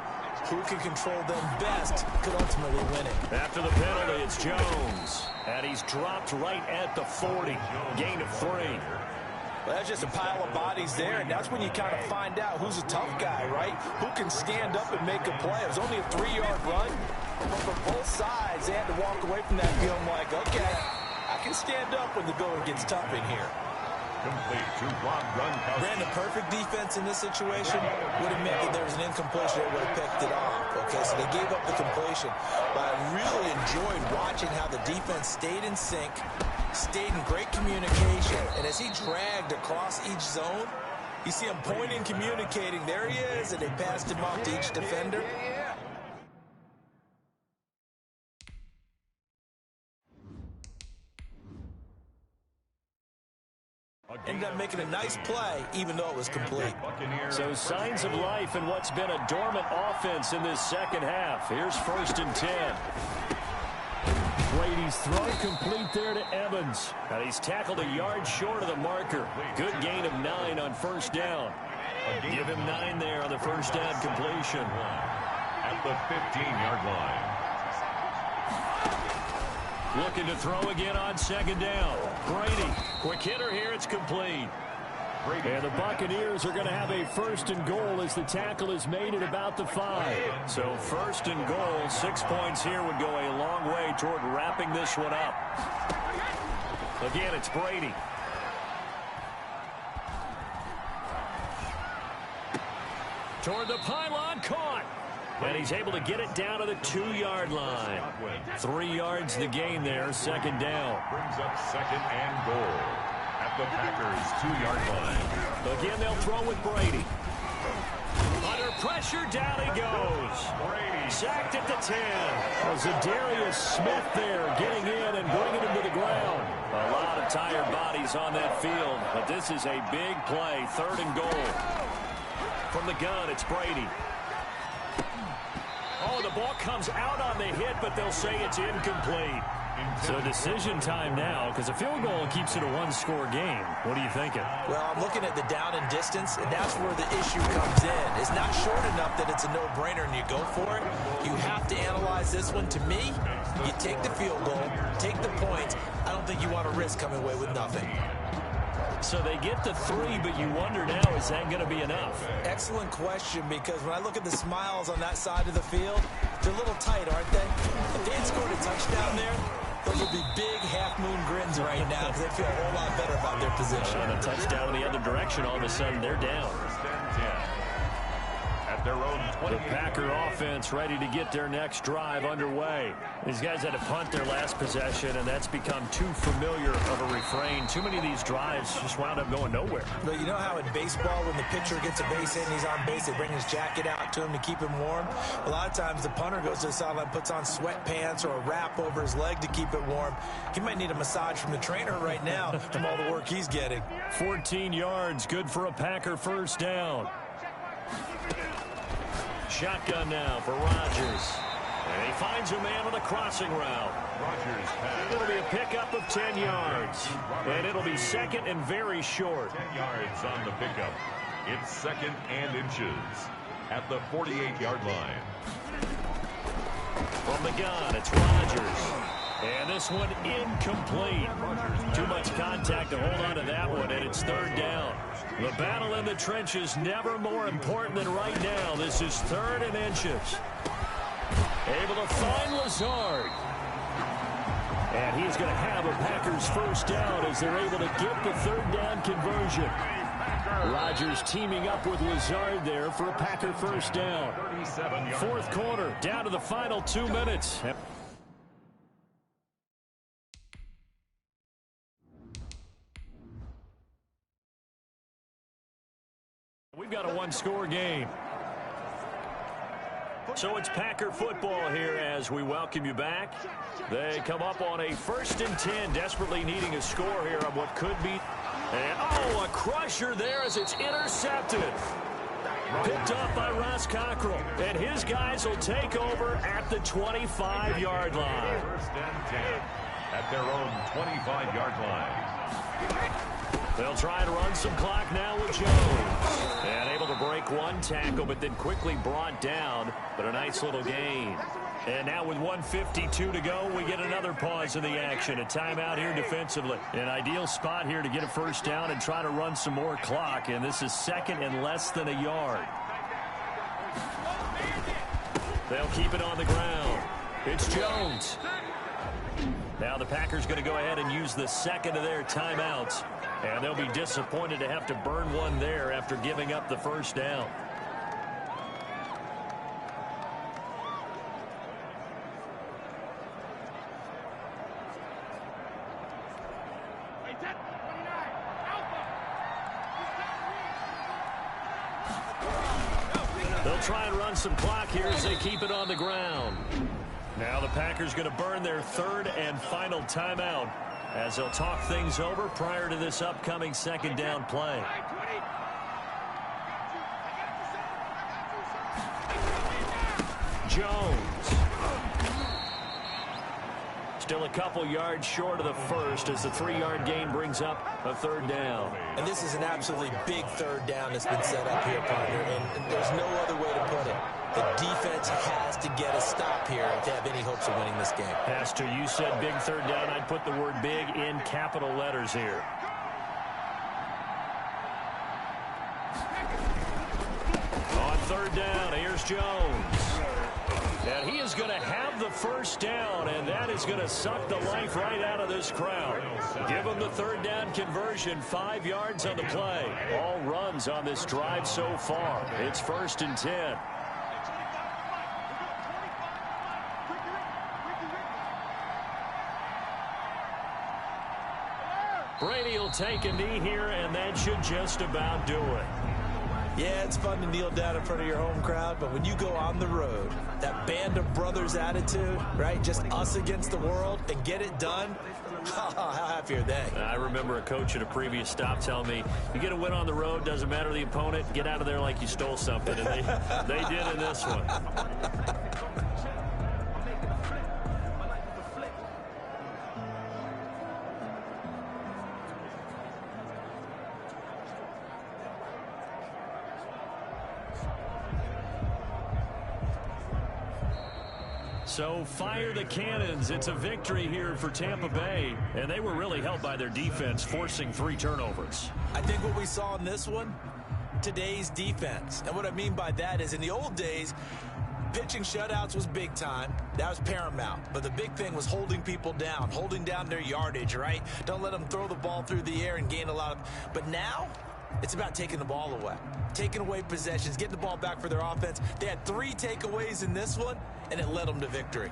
Who can control them best could ultimately win it. After the penalty, it's Jones, and he's dropped right at the 40, gain of 3. Well, that's just a pile of bodies there, and that's when you kind of find out who's a tough guy, right? Who can stand up and make a play. It was only a 3-yard run, but for both sides, they had to walk away from that feeling like, okay, I can stand up when the going gets tough in here. Complete to Rob Gronkowski. Brandon, perfect defense in this situation would have meant that there was an incompletion. They would have picked it off. Okay, so they gave up the completion. But I really enjoyed watching how the defense stayed in sync, stayed in great communication. And as he dragged across each zone, you see him pointing, communicating. There he is, and they passed him off to each defender. ended up making a nice play, even though it was complete. So signs of life in what's been a dormant offense in this second half. Here's 1st and 10. Brady's throw complete there to Evans. And he's tackled a yard short of the marker. Good gain of 9 on 1st down. Give him 9 there on the 1st down completion. At the 15-yard line. Looking to throw again on 2nd down. Brady, quick hitter here, it's complete. And the Buccaneers are going to have a 1st and goal as the tackle is made at about the 5. So 1st and goal, 6 points here would go a long way toward wrapping this one up. Again, it's Brady. Toward the pylon, caught. And he's able to get it down to the 2-yard line. 3 yards the gain there, 2nd down. Brings up 2nd and goal at the Packers' 2-yard line. Again, they'll throw with Brady. Under pressure, down he goes. Brady sacked at the 10. Zadarius Smith there getting in and bringing him to the ground. A lot of tired bodies on that field, but this is a big play, 3rd and goal. From the gun, it's Brady. Oh, the ball comes out on the hit, but they'll say it's incomplete. So decision time now, because a field goal keeps it a 1-score game. What are you thinking? Well, I'm looking at the down and distance, and that's where the issue comes in. It's not short enough that it's a no-brainer and you go for it. You have to analyze this one. To me, you take the field goal, take the points. I don't think you want to risk coming away with nothing. So they get the 3, but you wonder now, is that going to be enough? Excellent question, because when I look at the smiles on that side of the field, they're a little tight, aren't they? If they had scored a touchdown there, those would be big half-moon grins right now because they feel a whole lot better about their position. And a touchdown in the other direction, all of a sudden they're down. At their own 20. The Packer offense ready to get their next drive underway. These guys had to punt their last possession, and that's become too familiar of a refrain. Too many of these drives just wound up going nowhere. But you know how in baseball, when the pitcher gets a base hit and he's on base, they bring his jacket out to him to keep him warm? A lot of times the punter goes to the sideline, puts on sweatpants or a wrap over his leg to keep it warm. He might need a massage from the trainer right now from all the work he's getting. 14 yards, good for a Packer 1st down. Shotgun now for Rodgers. And he finds a man on the crossing route. Rodgers pass. It'll be a pickup of 10 yards. And it'll be 2nd and very short. 10 yards on the pickup. It's 2nd and inches at the 48-yard line. From the gun, it's Rodgers. And this one incomplete. Too much contact to hold on to that one, and it's 3rd down. The battle in the trenches never more important than right now. This is 3rd and inches. Able to find Lazard. And he's going to have a Packers 1st down as they're able to get the 3rd down conversion. Rodgers teaming up with Lazard there for a Packer 1st down. 4th quarter, down to the final 2 minutes. We've got a 1-score game. So it's Packer football here as we welcome you back. They come up on a 1st and 10, desperately needing a score here on what could be. And, oh, a crusher there as it's intercepted. Picked up by Ross Cockrell. And his guys will take over at the 25-yard line. 1st and 10 at their own 25-yard line. They'll try and run some clock now with Jones. And able to break one tackle, but then quickly brought down. But a nice little gain. And now with 1:52 to go, we get another pause in the action. A timeout here defensively. An ideal spot here to get a 1st down and try to run some more clock. And this is 2nd and less than a yard. They'll keep it on the ground. It's Jones. Now the Packers going to go ahead and use the 2nd of their timeouts. And they'll be disappointed to have to burn one there after giving up the 1st down. They'll try and run some clock here as they keep it on the ground. Now the Packers going to burn their 3rd and final timeout. as they'll talk things over prior to this upcoming second down play. Jones. Still a couple yards short of the first as the 3-yard gain brings up a third down. And this is an absolutely big third down that's been set up here, partner, and there's no other way to put it. The defense has to get a stop here if they have any hopes of winning this game. Pastor, you said big third down. I'd put the word big in capital letters here. On third down, here's Jones. And he is going to have the first down, and that is going to suck the life right out of this crowd. Give him the third down conversion, 5 yards on the play. All runs on this drive so far. It's 1st and 10. Brady will take a knee here, and that should just about do it. Yeah, it's fun to kneel down in front of your home crowd, but when you go on the road, that band of brothers attitude, right, just us against the world, and get it done, how happy are they? I remember a coach at a previous stop telling me, you get a win on the road, doesn't matter the opponent, get out of there like you stole something, and they did in this one. So fire the cannons. It's a victory here for Tampa Bay, and they were really helped by their defense, forcing 3 turnovers. I think what we saw in this one, today's defense. And what I mean by that is in the old days, pitching shutouts was big time. That was paramount. But the big thing was holding people down, holding down their yardage, right? Don't let them throw the ball through the air and gain a lot of... But now, it's about taking the ball away. Taking away possessions, getting the ball back for their offense. They had 3 takeaways in this one, and it led them to victory.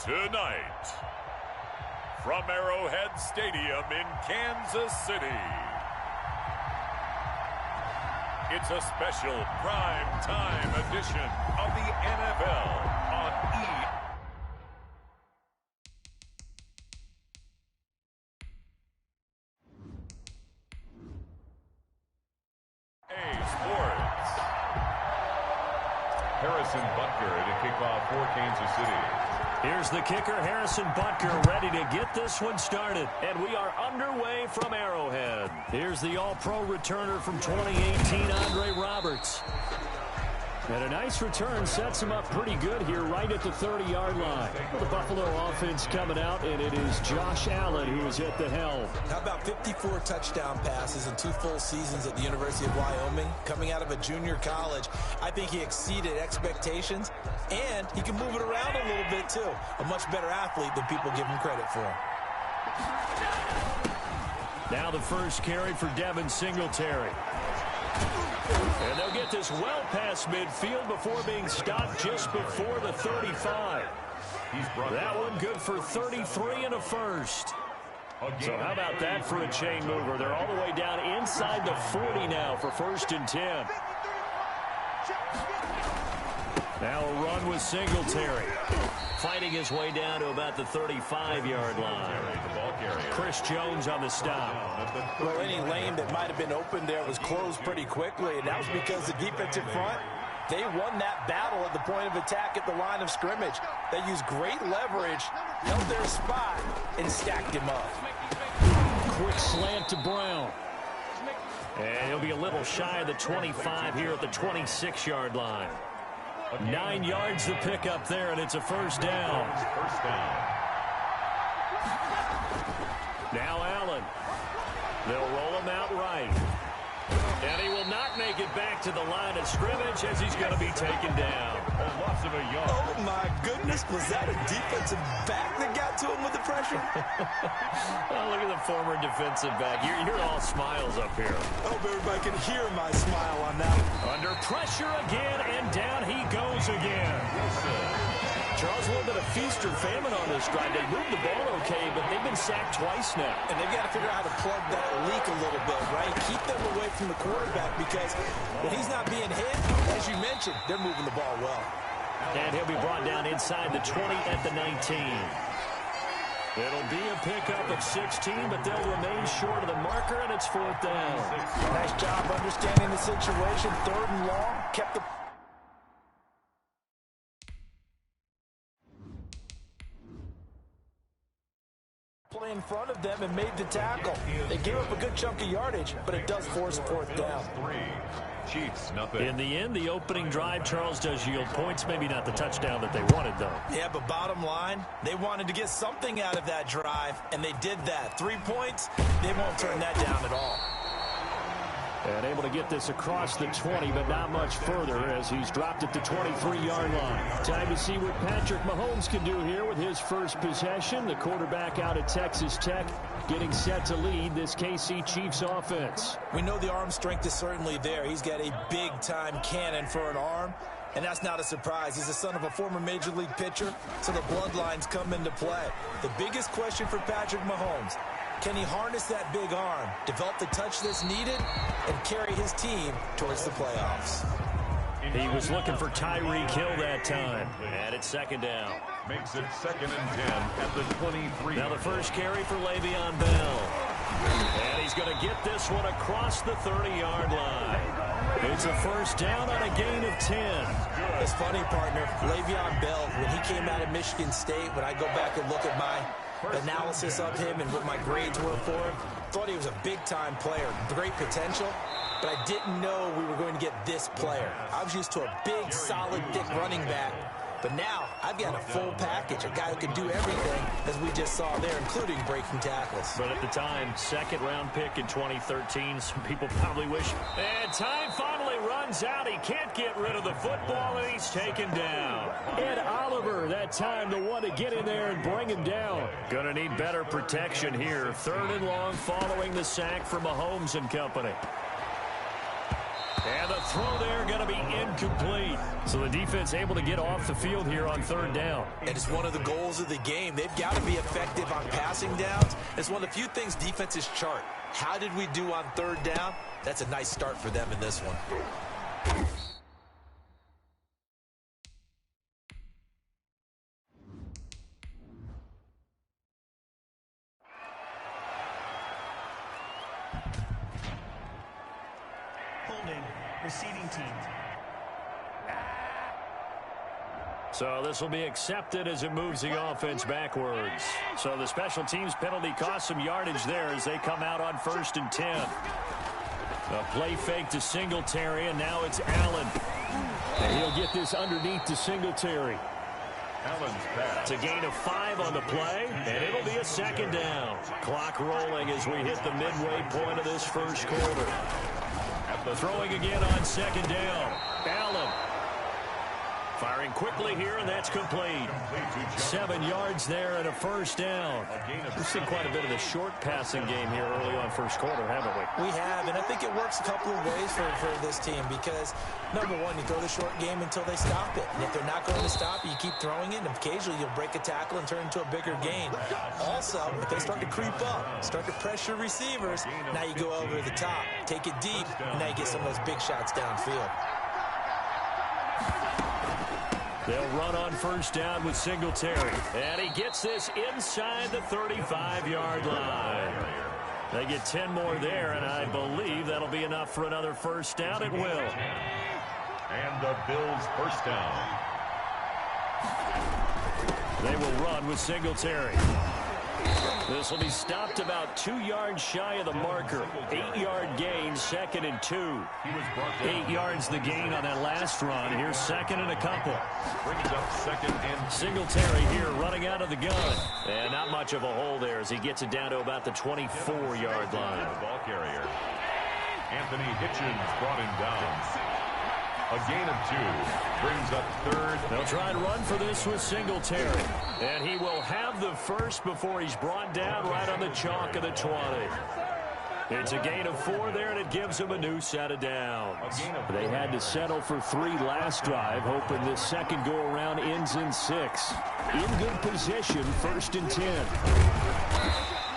Tonight, from Arrowhead Stadium in Kansas City, it's a special prime time edition of the NFL on EA Sports. Harrison Butker to kick off for Kansas City. Here's the kicker, Harrison Butker, ready to get this one started. And we are underway from Arrowhead. Here's the All-Pro returner from 2018, Andre Roberts. And a nice return sets him up pretty good here right at the 30-yard line. The Buffalo offense coming out, and it is Josh Allen who is at the helm. How about 54 touchdown passes in 2 full seasons at the University of Wyoming? Coming out of a junior college, I think he exceeded expectations, and he can move it around a little bit too. A much better athlete than people give him credit for. Now the first carry for Devin Singletary. And they'll get this well past midfield before being stopped just before the 35. That one good for 33 and a first. So how about that for a chain mover? They're all the way down inside the 40 now for 1st and 10. Now a run with Singletary. Fighting his way down to about the 35-yard line. Chris Jones on the stop. Well, any lane that might have been open there was closed pretty quickly, and that was because the defensive front, they won that battle at the point of attack at the line of scrimmage. They used great leverage, held their spot, and stacked him up. Quick slant to Brown. And he'll be a little shy of the 25 here at the 26-yard line. 9 yards to pick up there, and it's a first down. Now Allen. They'll roll him out right. And he will not make it back to the line of scrimmage as he's going to be taken down. A loss of a yard. Oh, my goodness. Was that a defensive back that got to him with the pressure? Oh, look at the former defensive back. You're all smiles up here. I hope everybody can hear my smile on that. Under pressure again, and down he goes again. Charles, a little bit of feast or famine on this drive. They moved the ball okay, but they've been sacked twice now. And they've got to figure out how to plug that leak a little bit, right? Keep them away from the quarterback because when he's not being hit, as you mentioned, they're moving the ball well. And he'll be brought down inside the 20 at the 19. It'll be a pickup of 16, but they'll remain short of the marker, and it's 4th down. Nice job understanding the situation. 3rd and long. Kept the play in front of them and made the tackle. They gave up a good chunk of yardage, but it does force 4th down. Chiefs, nothing. In the end, the opening drive, Charles, does yield points. Maybe not the touchdown that they wanted, though. Yeah, but bottom line, they wanted to get something out of that drive, and they did that. 3 points, they won't turn that down at all. And able to get this across the 20, but not much further as he's dropped at the 23-yard line. Time to see what Patrick Mahomes can do here with his first possession. The quarterback out of Texas Tech getting set to lead this KC Chiefs offense. We know the arm strength is certainly there. He's got a big-time cannon for an arm, and that's not a surprise. He's the son of a former Major League pitcher, so the bloodlines come into play. The biggest question for Patrick Mahomes, can he harness that big arm, develop the touch that's needed, and carry his team towards the playoffs? He was looking for Tyreek Hill that time. And it's 2nd down. Makes it 2nd and 10 at the 23. Now the first carry for Le'Veon Bell. And he's going to get this one across the 30-yard line. It's a first down on a gain of 10. It's funny, partner. Le'Veon Bell, when he came out of Michigan State, when I go back and look at my analysis of him and what my grades were for him, thought he was a big-time player, great potential, but I didn't know we were going to get this player. I was used to a big, solid, thick running back, but now I've got a full package, a guy who can do everything, as we just saw there, including breaking tackles. But at the time, 2nd-round pick in 2013, some people probably wish. And time finally runs out. He can't get rid of the football, and he's taken down. Ed Oliver, that time, the one to get in there and bring him down. Gonna need better protection here. 3rd and long following the sack from Mahomes and company. And the throw there going to be incomplete. So the defense able to get off the field here on third down. And it's one of the goals of the game. They've got to be effective on passing downs. It's one of the few things defenses chart. How did we do on third down? That's a nice start for them in this one. Holding, receiving team. So this will be accepted as it moves the offense backwards. So the special teams penalty cost some yardage there as they come out on 1st and 10. A play fake to Singletary, and now it's Allen. And he'll get this underneath to Singletary. It's a gain of 5 on the play, and it'll be a 2nd down. Clock rolling as we hit the midway point of this first quarter. Throwing again on 2nd down. Allen. Firing quickly here, and that's complete. 7 yards there and a 1st down. We've seen quite a bit of the short passing game here early on first quarter, haven't we? We have, and I think it works a couple of ways for this team because, number one, you throw the short game until they stop it. And if they're not going to stop it, you keep throwing it, and occasionally you'll break a tackle and turn into a bigger gain. Also, if they start to creep up, start to pressure receivers, now you go over the top, take it deep, and now you get some of those big shots downfield. They'll run on 1st down with Singletary. And he gets this inside the 35-yard line. They get 10 more there, and I believe that'll be enough for another 1st down. It will. And the Bills' 1st down. They will run with Singletary. This will be stopped about 2 yards shy of the marker. 8-yard gain, 2nd and 2. 8 yards the gain on that last run. Here's 2nd and a couple. Brings up 2nd and Singletary here running out of the gun. And not much of a hole there as he gets it down to about the 24-yard line. The ball carrier. Anthony Hitchens brought him down. A gain of 2 brings up 3rd. They'll try and run for this with Singletary. And he will have the first before he's brought down right on the chalk of the 20. It's a gain of 4 there, and it gives them a new set of downs. They had to settle for 3 last drive, hoping this second go-around ends in 6. In good position, 1st and 10.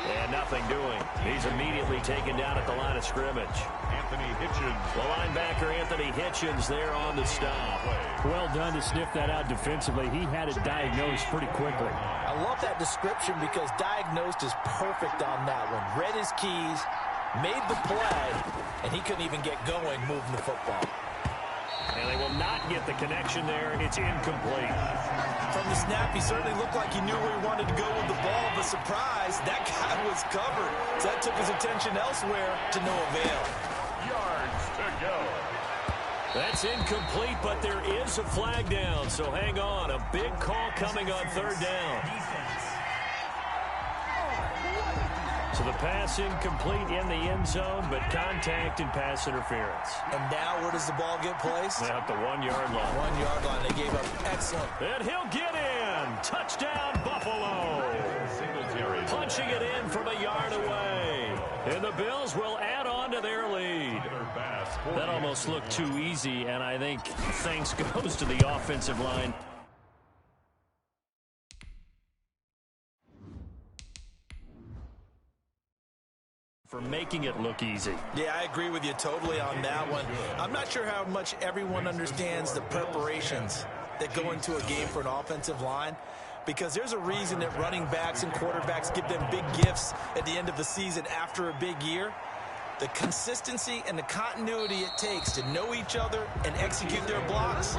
And nothing doing. He's immediately taken down at the line of scrimmage. Anthony Hitchens. The linebacker, Anthony Hitchens, there on the stop. Well done to sniff that out defensively. He had it diagnosed pretty quickly. I love that description because diagnosed is perfect on that one. Read his keys, made the play, and he couldn't even get going moving the football. And they will not get the connection there. It's incomplete. From the snap, he certainly looked like he knew where he wanted to go with the ball, but surprise, that guy was covered. So that took his attention elsewhere to no avail. Yards to go. That's incomplete, but there is a flag down, so hang on. A big call coming on 3rd down. So the pass incomplete in the end zone, but contact and pass interference. And now where does the ball get placed? At the 1-yard line. 1-yard line. They gave up excellent. And he'll get in. Touchdown, Buffalo. Singletary. Punching it in from a yard away. And the Bills will add on to their lead. That almost looked too easy, and I think thanks goes to the offensive line. For making it look easy. Yeah, I agree with you totally on that one. I'm not sure how much everyone understands the preparations that go into a game for an offensive line, because there's a reason that running backs and quarterbacks give them big gifts at the end of the season after a big year. The consistency and the continuity it takes to know each other and execute their blocks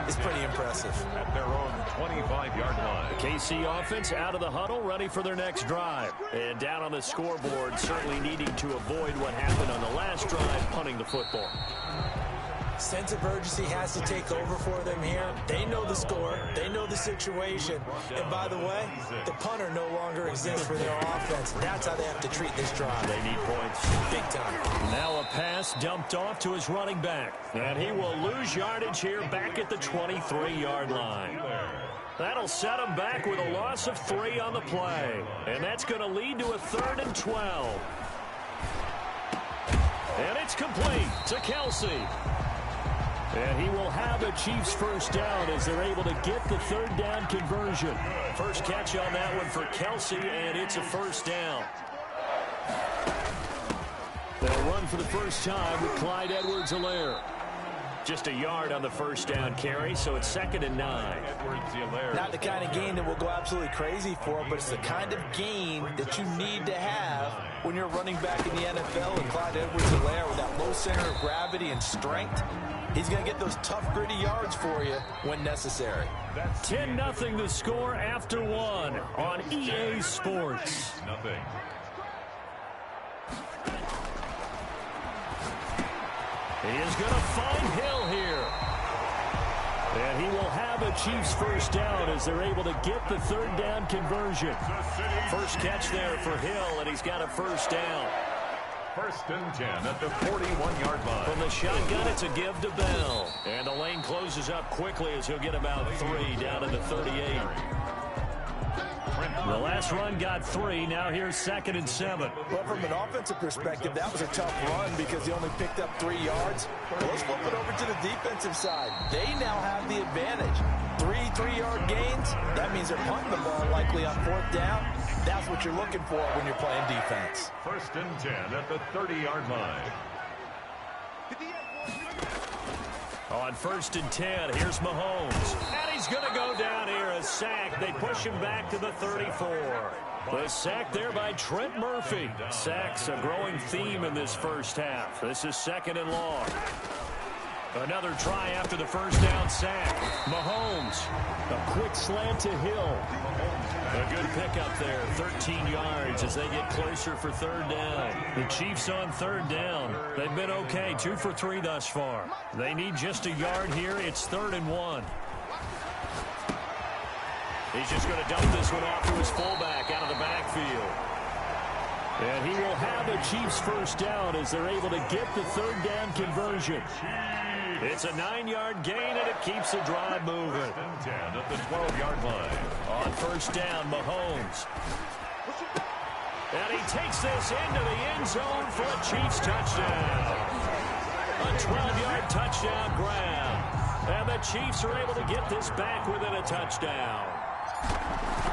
is pretty impressive. At their own 25-yard line. The KC offense out of the huddle, ready for their next drive. And down on the scoreboard, certainly needing to avoid what happened on the last drive, punting the football. Sense of urgency has to take over for them here. They know the score. They know the situation. And by the way, the punter no longer exists for their offense. That's how they have to treat this drive. They need points. Big time. Now a pass dumped off to his running back. And he will lose yardage here back at the 23-yard line. That'll set him back with a loss of 3 on the play. And that's going to lead to a 3rd and 12. And it's complete to Kelsey. And he will have a Chiefs first down as they're able to get the third down conversion. First catch on that one for Kelsey, and it's a first down. They'll run for the first time with Clyde Edwards-Helaire. Just a yard on the first down carry, so it's 2nd and 9. Not the kind of gain that we'll go absolutely crazy for, but it's the kind of gain that you need to have when you're running back in the NFL. And Clyde Edwards-Helaire, with that low center of gravity and strength, he's going to get those tough, gritty yards for you when necessary. 10-0 the score after one on EA Sports. Nothing. He is going to find Hill here. And he will have a Chiefs first down as they're able to get the third down conversion. First catch there for Hill, and he's got a first down. 1st and 10 at the 41-yard line. From the shotgun, it's a give to Bell. And the lane closes up quickly as he'll get about 3 down to the 38. The last run got 3. Now here's 2nd and 7. Well, from an offensive perspective, that was a tough run because he only picked up 3 yards. Well, let's flip it over to the defensive side. They now have the advantage. 3-3-yard gains. That means they're punting the ball likely on 4th down. That's what you're looking for when you're playing defense. 1st and 10 at the 30-yard line. On 1st and 10, here's Mahomes. And he's going to go down here. A sack. They push him back to the 34. The sack there by Trent Murphy. Sacks a growing theme in this first half. This is 2nd and long. Another try after the first down sack. Mahomes. A quick slant to Hill. A good pickup there. 13 yards as they get closer for 3rd down. The Chiefs on 3rd down. They've been okay. 2 for 3 thus far. They need just a yard here. It's 3rd and 1. He's just going to dump this one off to his fullback out of the backfield. And he will have a Chiefs first down as they're able to get the third down conversion. It's a 9-yard gain, and it keeps the drive moving. 10 at the 12-yard line. On first down, Mahomes. And he takes this into the end zone for a Chiefs touchdown. A 12-yard touchdown grab. And the Chiefs are able to get this back within a touchdown.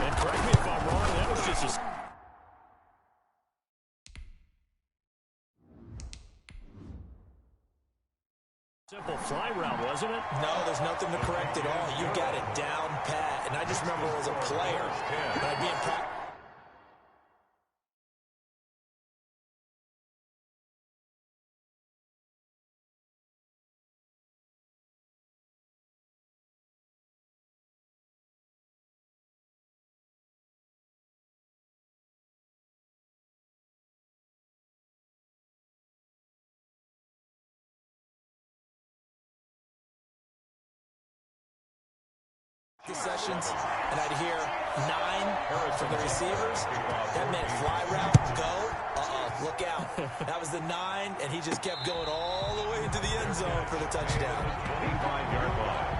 And correct me if I'm wrong, that was just a... simple fly route, wasn't it? No, there's nothing to correct at all. You got it down pat. And I just remember as a player, when I'd be in practice. Sessions, and I'd hear 9 from the receivers. That meant fly route, go. Look out. That was the 9, and he just kept going all the way into the end zone for the touchdown. 25-yard line.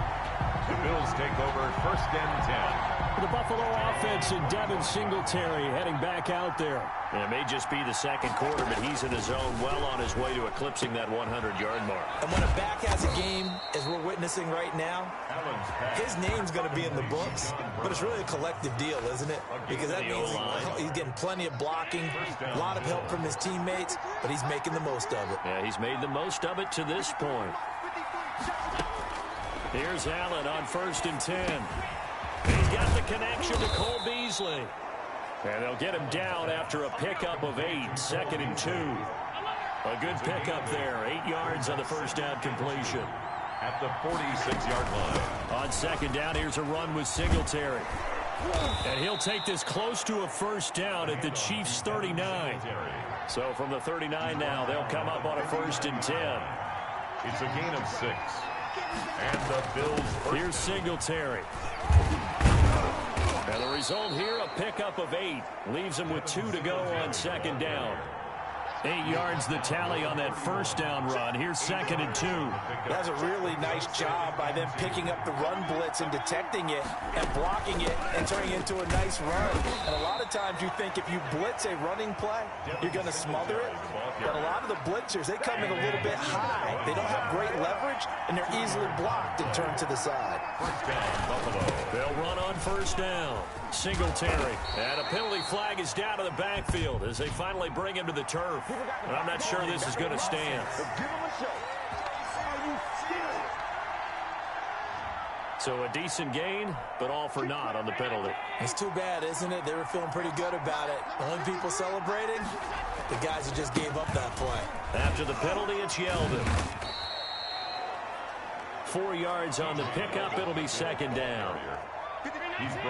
The Bills take over 1st and 10. The Buffalo offense and Devin Singletary heading back out there. And it may just be the second quarter, but he's in the zone well on his way to eclipsing that 100-yard mark. And when a back has a game, as we're witnessing right now, his name's going to be in the books, but it's really a collective deal, isn't it? Because that means he's getting plenty of blocking, a lot of help from his teammates, but he's making the most of it. Yeah, he's made the most of it to this point. Here's Allen on 1st and 10. He's got the connection to Cole Beasley. And they'll get him down after a pickup of 8, 2nd and 2. A good pickup there, 8 yards on the first down completion. At the 46-yard line. On 2nd down, here's a run with Singletary. And he'll take this close to a first down at the Chiefs' 39. So from the 39 now, they'll come up on a 1st and 10. It's a gain of 6. And the Bills... Here's Singletary. And the result here, a pickup of 8. Leaves him with 2 to go on 2nd down. 8 yards the tally on that first down run. Here's 2nd and 2. That's a really nice job by them picking up the run blitz and detecting it and blocking it and turning it into a nice run. And a lot of times you think if you blitz a running play, you're going to smother it. But a lot of the blitzers, they come in a little bit high. They don't have great leverage, and they're easily blocked and turned to the side. First down, Buffalo. They'll run on first down. Singletary. And a penalty flag is down to the backfield as they finally bring him to the turf. And I'm not sure this is going to stand. So a decent gain, but all for naught on the penalty. It's too bad, isn't it? They were feeling pretty good about it. The only people celebrating, the guys who just gave up that play. After the penalty, it's Yeldon. 4 yards on the pickup. It'll be 2nd down.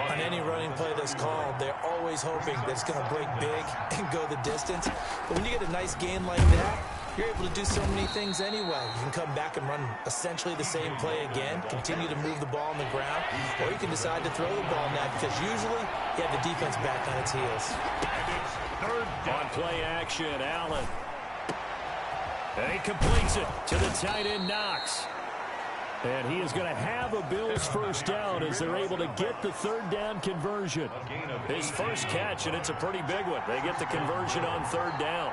On any running play that's called, they're always hoping that it's going to break big and go the distance. But when you get a nice gain like that, you're able to do so many things anyway. You can come back and run essentially the same play again, continue to move the ball on the ground, or you can decide to throw the ball now because usually you have the defense back on its heels. On play action, Allen. And he completes it to the tight end, Knox. And he is going to have a Bills first down as they're able to get the 3rd down conversion. His first catch, and it's a pretty big one. They get the conversion on 3rd down.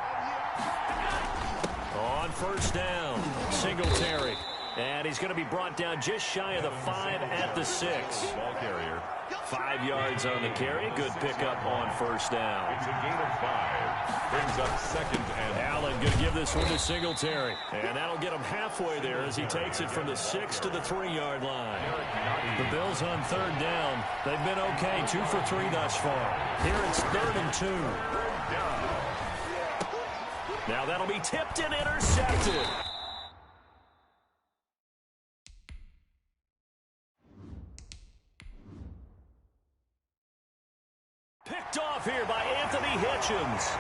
On first down, Singletary. And he's going to be brought down just shy of the 5 at the 6. Ball carrier. 5 yards on the carry. Good pickup on first down. It's a gain of 5. Brings up 2nd and Allen going to give this one to Singletary. And that'll get him halfway there as he takes it from the 6 to the 3-yard line. The Bills on 3rd down. They've been okay. 2 for 3 thus far. Here it's 3rd and 2. Now that'll be tipped and intercepted. Picked off here by Anthony Hitchens.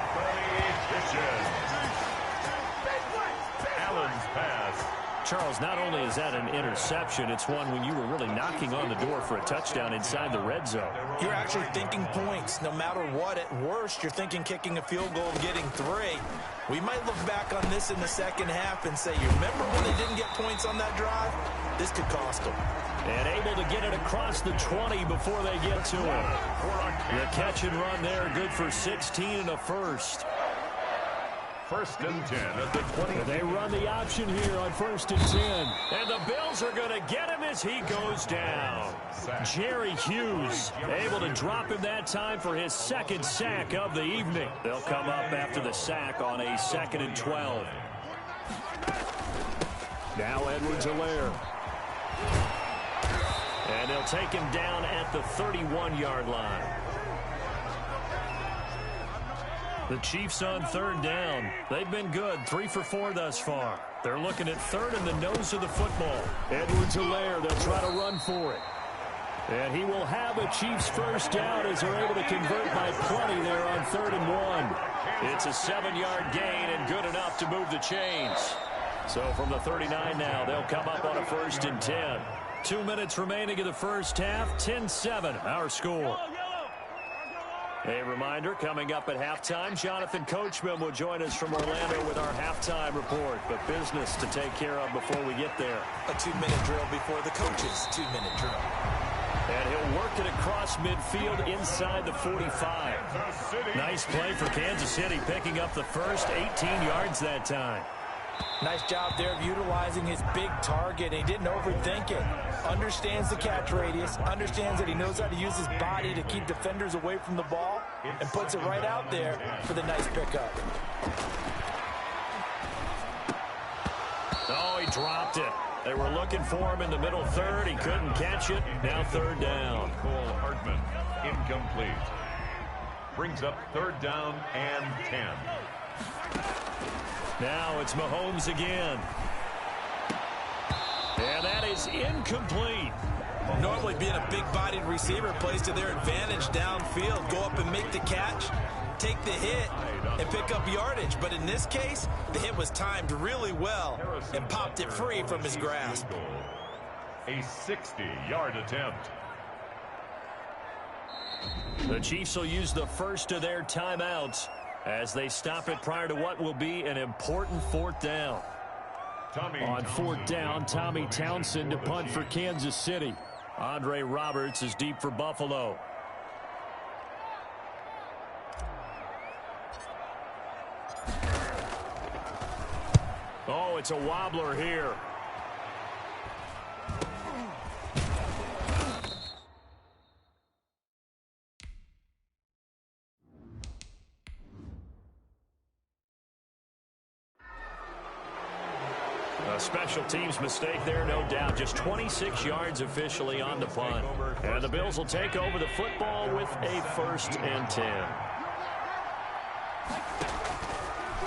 Allen's pass. Charles, not only is that an interception, it's one when you were really knocking on the door for a touchdown inside the red zone. You're actually thinking points. No matter what, at worst, you're thinking kicking a field goal and getting 3. We might look back on this in the second half and say, you remember when they didn't get points on that drive? This could cost them. And able to get it across the 20 before they get to it. The catch and run there, good for 16 and a first. 1st and 10 at the 20. And they run the option here on 1st and 10. And the Bills are going to get him as he goes down. Jerry Hughes able to drop him that time for his 2nd sack of the evening. They'll come up after the sack on a 2nd and 12. Now Edwards-Helaire. And they'll take him down at the 31-yard line. The Chiefs on 3rd down. They've been good, 3 for 4 thus far. They're looking at 3rd in the nose of the football. Edwards-Helaire, they'll try to run for it. And he will have a Chiefs first down as they're able to convert by plenty there on 3rd and 1. It's a 7-yard gain and good enough to move the chains. So from the 39 now, they'll come up on a 1st and 10. 2 minutes remaining in the first half, 10-7, our score. A reminder, coming up at halftime, Jonathan Coachman will join us from Orlando with our halftime report. But business to take care of before we get there. A 2-minute drill before the coach's 2-minute drill. And he'll work it across midfield inside the 45. Nice play for Kansas City, picking up the first 18 yards that time. Nice job there of utilizing his big target. He didn't overthink it. Understands the catch radius. Understands that he knows how to use his body to keep defenders away from the ball. And puts it right out there for the nice pickup. Oh, he dropped it. They were looking for him in the middle 3rd. He couldn't catch it. Now 3rd down. Cole Hartman, incomplete. Brings up 3rd down and 10. Now it's Mahomes again. And that is incomplete. Normally being a big-bodied receiver plays to their advantage downfield. Go up and make the catch, take the hit, and pick up yardage. But in this case, the hit was timed really well and popped it free from his grasp. A 60-yard attempt. The Chiefs will use the first of their timeouts. as they stop it prior to what will be an important fourth down. On fourth down, Tommy Townsend to punt for Kansas City. Andre Roberts is deep for Buffalo. Oh, it's a wobbler here. A special teams mistake there, no doubt. Just 26 yards officially on the punt. And the Bills will take over the football with a 1st and 10.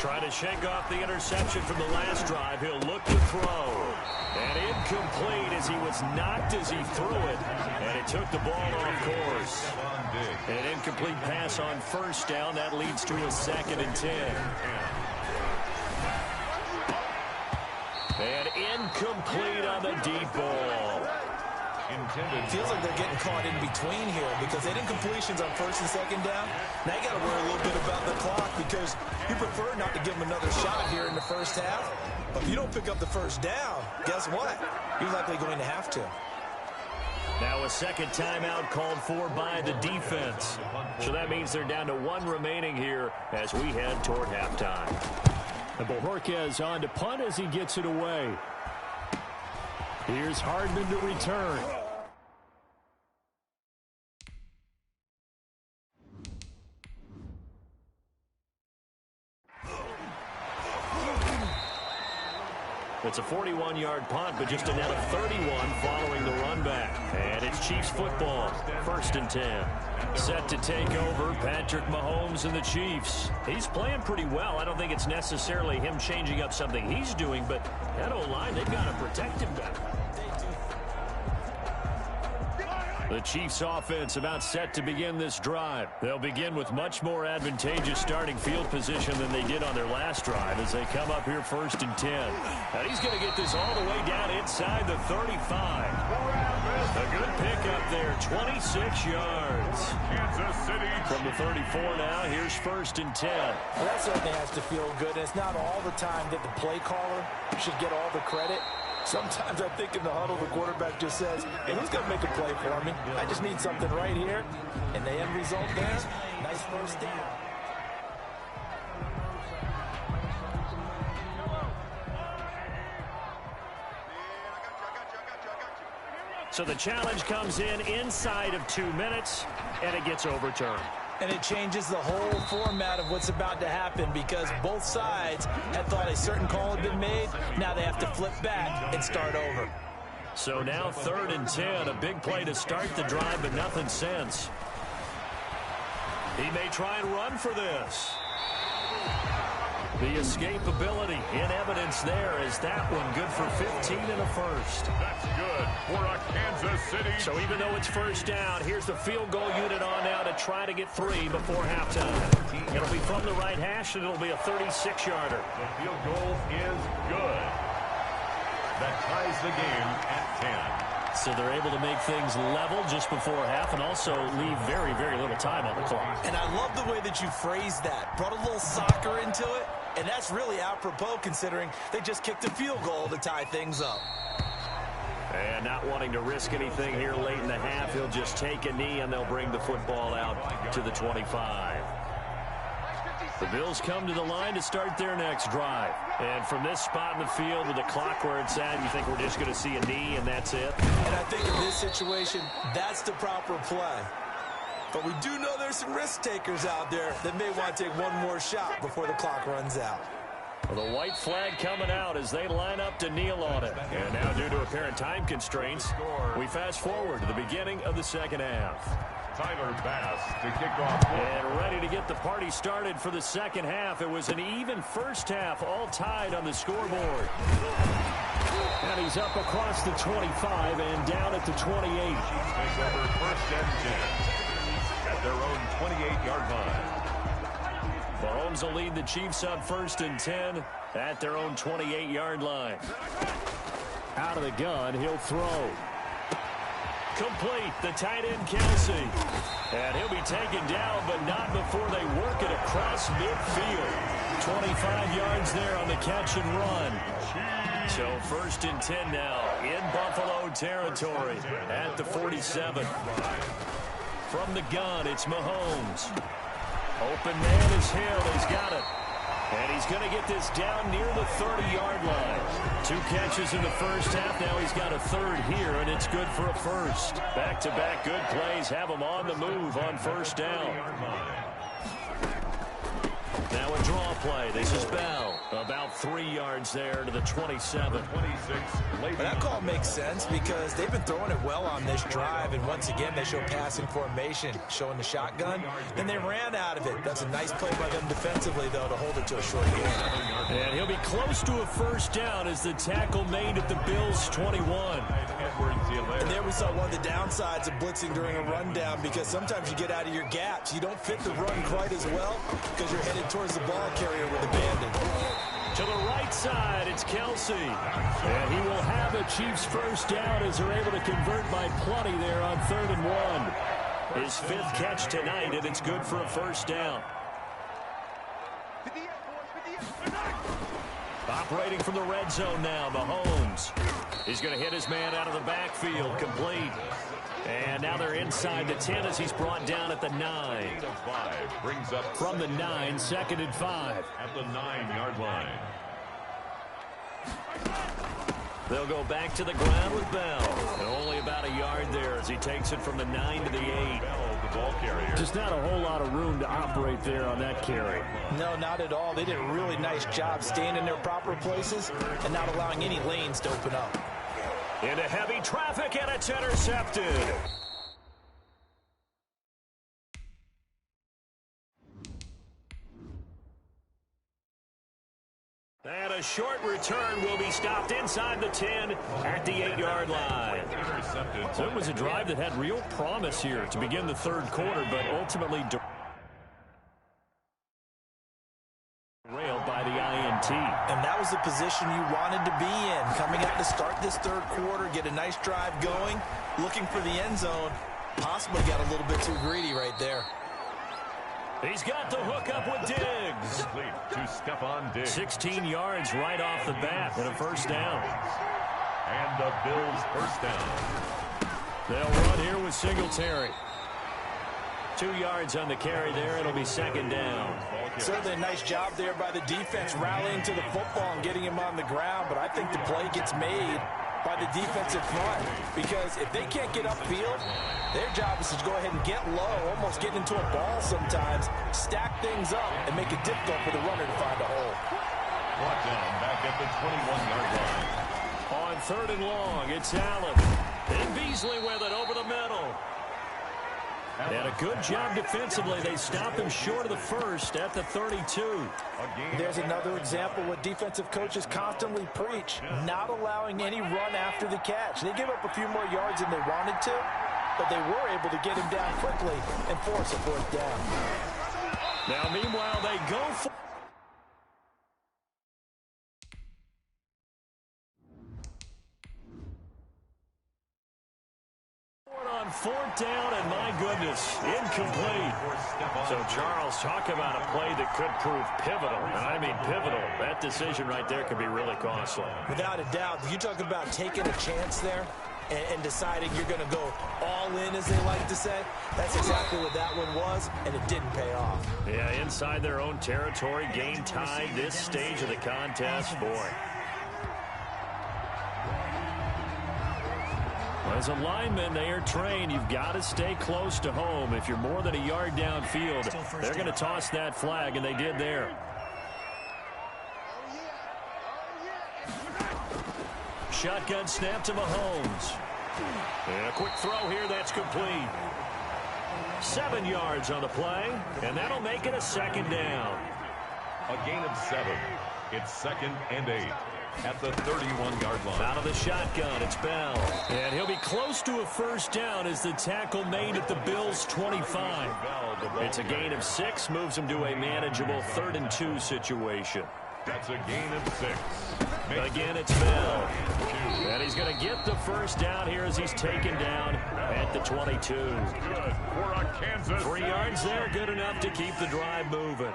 Trying to shake off the interception from the last drive. He'll look to throw. And incomplete as he was knocked as he threw it. And it took the ball off course. An incomplete pass on 1st down. That leads to a 2nd and 10. And incomplete on the deep ball. Feels like they're getting caught in between here because they did completions on 1st and 2nd down. Now you got to worry a little bit about the clock because you prefer not to give them another shot here in the 1st half. But if you don't pick up the 1st down, guess what? You're likely going to have to. Now a 2nd timeout called for by the defense. So that means they're down to 1 remaining here as we head toward halftime. And Bojorquez on to punt as he gets it away. Here's Hardman to return. It's a 41-yard punt, but just a net of 31 following the run back. And it's Chiefs football, 1st and 10. Set to take over, Patrick Mahomes and the Chiefs. He's playing pretty well. I don't think it's necessarily him changing up something he's doing, but that O-line, they've got to protect him better. The Chiefs offense about set to begin this drive. They'll begin with much more advantageous starting field position than they did on their last drive as they come up here 1st and 10. And he's going to get this all the way down inside the 35. A good pickup there, 26 yards. Kansas City. From the 34 now, here's 1st and 10. Well, that certainly has to feel good. And it's not all the time that the play caller should get all the credit. Sometimes I think in the huddle, the quarterback just says, hey, who's going to make a play for me? I just need something right here. And the end result there, nice 1st down. So the challenge comes in inside of 2 minutes, and it gets overturned. And it changes the whole format of what's about to happen because both sides had thought a certain call had been made. Now they have to flip back and start over. So now 3rd and 10, a big play to start the drive, but nothing since. He may try and run for this. The escapability in evidence there is that one good for 15 and a 1st. That's good for a Kansas City. So even though it's 1st down, here's the field goal unit on now to try to get 3 before halftime. It'll be from the right hash, and it'll be a 36-yarder. The field goal is good. That ties the game at 10. So they're able to make things level just before half and also leave very, very little time on the clock. And I love the way that you phrased that. Brought a little soccer into it. And that's really apropos considering they just kicked a field goal to tie things up. And not wanting to risk anything here late in the half, he'll just take a knee and they'll bring the football out to the 25. The Bills come to the line to start their next drive. And from this spot in the field with the clock where it's at, you think we're just going to see a knee and that's it? And I think in this situation, that's the proper play. But we do know there's some risk takers out there that may want to take one more shot before the clock runs out. Well, the white flag coming out as they line up to kneel on it. And now due to apparent time constraints, we fast forward to the beginning of the 2nd half. Tyler Bass to kick off. And ready to get the party started for the 2nd half. It was an even 1st half, all tied on the scoreboard. And he's up across the 25 and down at the 28. Take over 1st and 10 at their own 28-yard line. Mahomes will lead the Chiefs on 1st and 10 at their own 28-yard line. Out of the gun, he'll throw. Complete. The tight end, Kelsey. And he'll be taken down, but not before they work it across midfield. 25 yards there on the catch and run. So 1st and 10 now in Buffalo territory at the 47. From the gun, it's Mahomes. Open man is Hill. He's got it. And he's going to get this down near the 30-yard line. 2 catches in the first half. Now he's got a third here, and it's good for a first. Back-to-back good plays have him on the move on 1st down. Now a draw play. This is Bell. About 3 yards there to the 27. That call makes sense because they've been throwing it well on this drive, and once again they show passing formation, showing the shotgun, and they ran out of it. That's a nice play by them defensively, though, to hold it to a short game. And he'll be close to a first down as the tackle made at the Bills' 21. And there we saw one of the downsides of blitzing during a rundown, because sometimes you get out of your gaps. You don't fit the run quite as well because you're headed towards the ball carrier with abandon. To the right side, it's Kelsey. And he will have a Chiefs first down as they're able to convert by plenty there on 3rd and 1. His 5th catch tonight, and it's good for a first down. Operating from the red zone now, Mahomes. He's going to hit his man out of the backfield, complete. And now they're inside the 10 as he's brought down at the 9. Brings up from the 9, 2nd and 5. At the 9-yard line. They'll go back to the ground with Bell. And only about a yard there as he takes it from the 9 to the 8. Bell, the ball carrier. Just not a whole lot of room to operate there on that carry. No, not at all. They did a really nice job staying in their proper places and not allowing any lanes to open up. Into heavy traffic, and it's intercepted. And a short return will be stopped inside the 10 at the 8-yard line. So it was a drive that had real promise here to begin the 3rd quarter, but ultimately derailed by the INT. And that was the position you wanted to be in. Coming out to start this 3rd quarter, get a nice drive going, looking for the end zone. Possibly got a little bit too greedy right there. He's got the hook up with Diggs. To Stephon Diggs. 16 yards right off the bat and a first down. And the Bills first down. They'll run here with Singletary. 2 yards on the carry there. It'll be 2nd down. Certainly a nice job there by the defense rallying to the football and getting him on the ground, but I think the play gets made by the defensive front, because if they can't get upfield, their job is to go ahead and get low, almost get into a ball sometimes, stack things up, and make it difficult for the runner to find a hole. Brought down back at the 21-yard line. On 3rd and long, it's Allen. And Beasley with it over the middle. And a good job defensively. They stopped him short of the first at the 32. There's another example what defensive coaches constantly preach, not allowing any run after the catch. They give up a few more yards than they wanted to, but they were able to get him down quickly and force a 4th down. Now, meanwhile, they go for on 4th down, and my goodness, incomplete. So, Charles, talk about a play that could prove pivotal. And I mean pivotal. That decision right there could be really costly. Without a doubt. You talk about taking a chance there and deciding you're going to go all in, as they like to say. That's exactly what that one was, and it didn't pay off. Yeah, inside their own territory, game tied this stage of the contest. Boy. As a lineman, they are trained. You've got to stay close to home. If you're more than a yard downfield, they're going to toss that flag, and they did there. Shotgun snap to Mahomes. And a quick throw here, that's complete. 7 yards on the play, and that'll make it a 2nd down. A gain of 7. It's 2nd and 8. At the 31-yard line. Out of the shotgun, it's Bell. And he'll be close to a first down as the tackle made at the Bills' 25. It's a gain of 6, moves him to a manageable 3rd and 2 situation. That's a gain of 6. Again, it's Bell. And he's going to get the first down here as he's taken down at the 22. Good for a Kansas 3 yards there, good enough to keep the drive moving.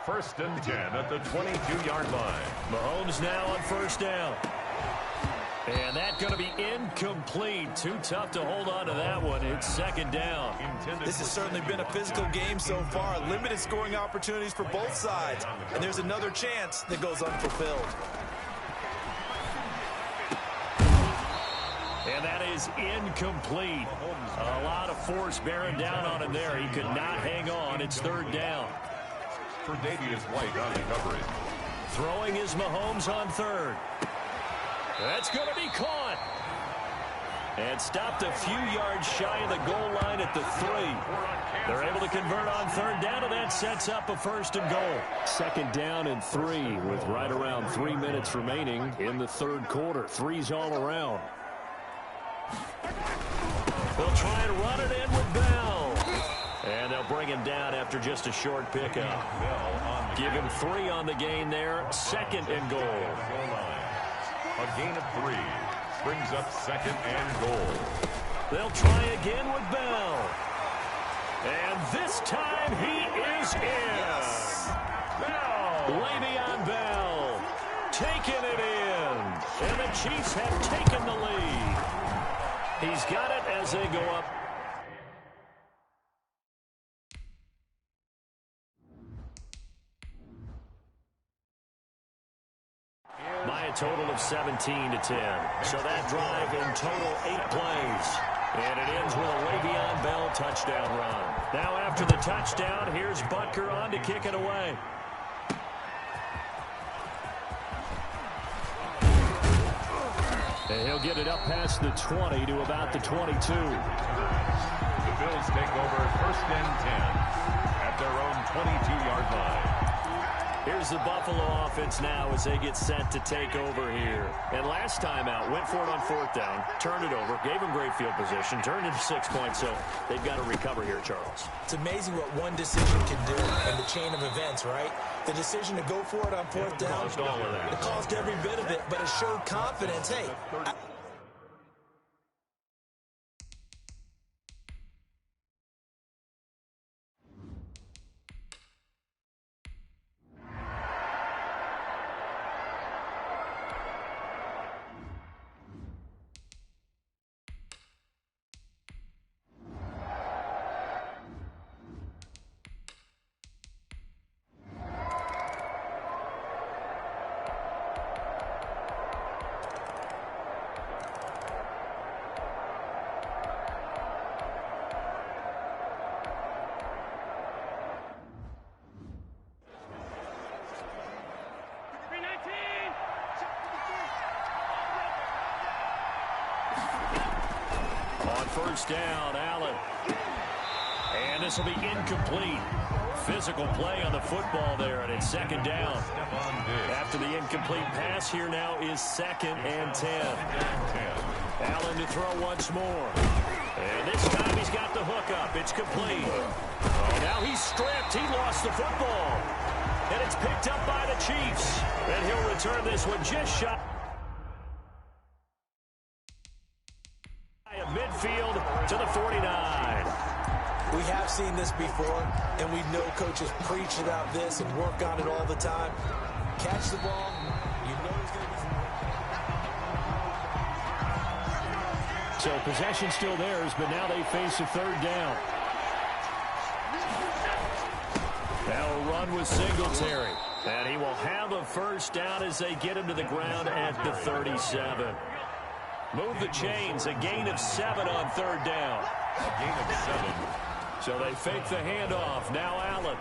1st and 10 at the 22-yard line. Mahomes now on 1st down. And that's going to be incomplete. Too tough to hold on to that one. It's 2nd down. This has certainly been a physical game so far. Limited scoring opportunities for both sides. And there's another chance that goes unfulfilled. And that is incomplete. A lot of force bearing down on him there. He could not hang on. It's 3rd down. For Davius White on the coverage. Throwing is Mahomes on 3rd. That's going to be caught. And stopped a few yards shy of the goal line at the 3. They're able to convert on 3rd down, and that sets up a 1st and goal. 2nd down and 3 with right around 3 minutes remaining in the 3rd quarter. 3's all around. They'll try and run it in with Bell. And they'll bring him down after just a short pickup. Give him 3 on the gain there. 2nd and goal. A gain of 3 brings up 2nd and goal. They'll try again with Bell. And this time he is in. Bell. Le'Veon Bell taking it in. And the Chiefs have taken the lead. He's got it as they go up. By a total of 17-10. So that drive in total 8 plays. And it ends with a Le'Veon Bell touchdown run. Now after the touchdown, here's Butker on to kick it away. And he'll get it up past the 20 to about the 22. The Bills take over 1st and 10 at their own 22-yard line. Here's the Buffalo offense now as they get set to take over here. And last time out, went for it on 4th down, turned it over, gave them great field position, turned into 6 points, so they've got to recover here, Charles. It's amazing what one decision can do in the chain of events, right? The decision to go for it on 4th down, it caused every bit of it, but it showed confidence. Hey, On 1st down, Allen. And this will be incomplete. Physical play on the football there, and it's 2nd down. After the incomplete pass, here now is 2nd and 10. Allen to throw once more. And this time he's got the hook up. It's complete. Oh, now he's stripped. He lost the football. And it's picked up by the Chiefs. And he'll return this one just shy of midfield to the 49. we have seen this before, and we know coaches preach about this and work on it all the time. Catch the ball, you know he's going to be... So possession still theirs, but now they face a 3rd down. Now a run with Singletary. And he will have a 1st down as they get him to the ground at the 37. Move the chains, a gain of 7 on 3rd down. A gain of 7. So they fake the handoff. Now Allen.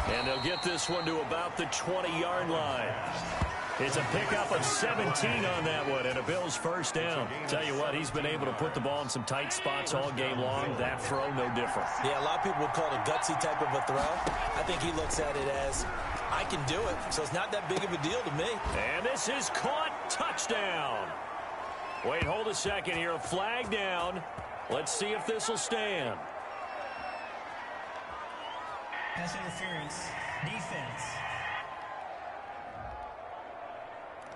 And they'll get this one to about the 20-yard line. It's a pickup of 17 on that one, and a Bills 1st down. Tell you what, he's been able to put the ball in some tight spots all game long. That throw, no different. Yeah, a lot of people would call it a gutsy type of a throw. I think he looks at it as, I can do it, so it's not that big of a deal to me. And this is caught. Touchdown. Wait, hold a second here. A flag down. Let's see if this will stand. Pass interference. Defense.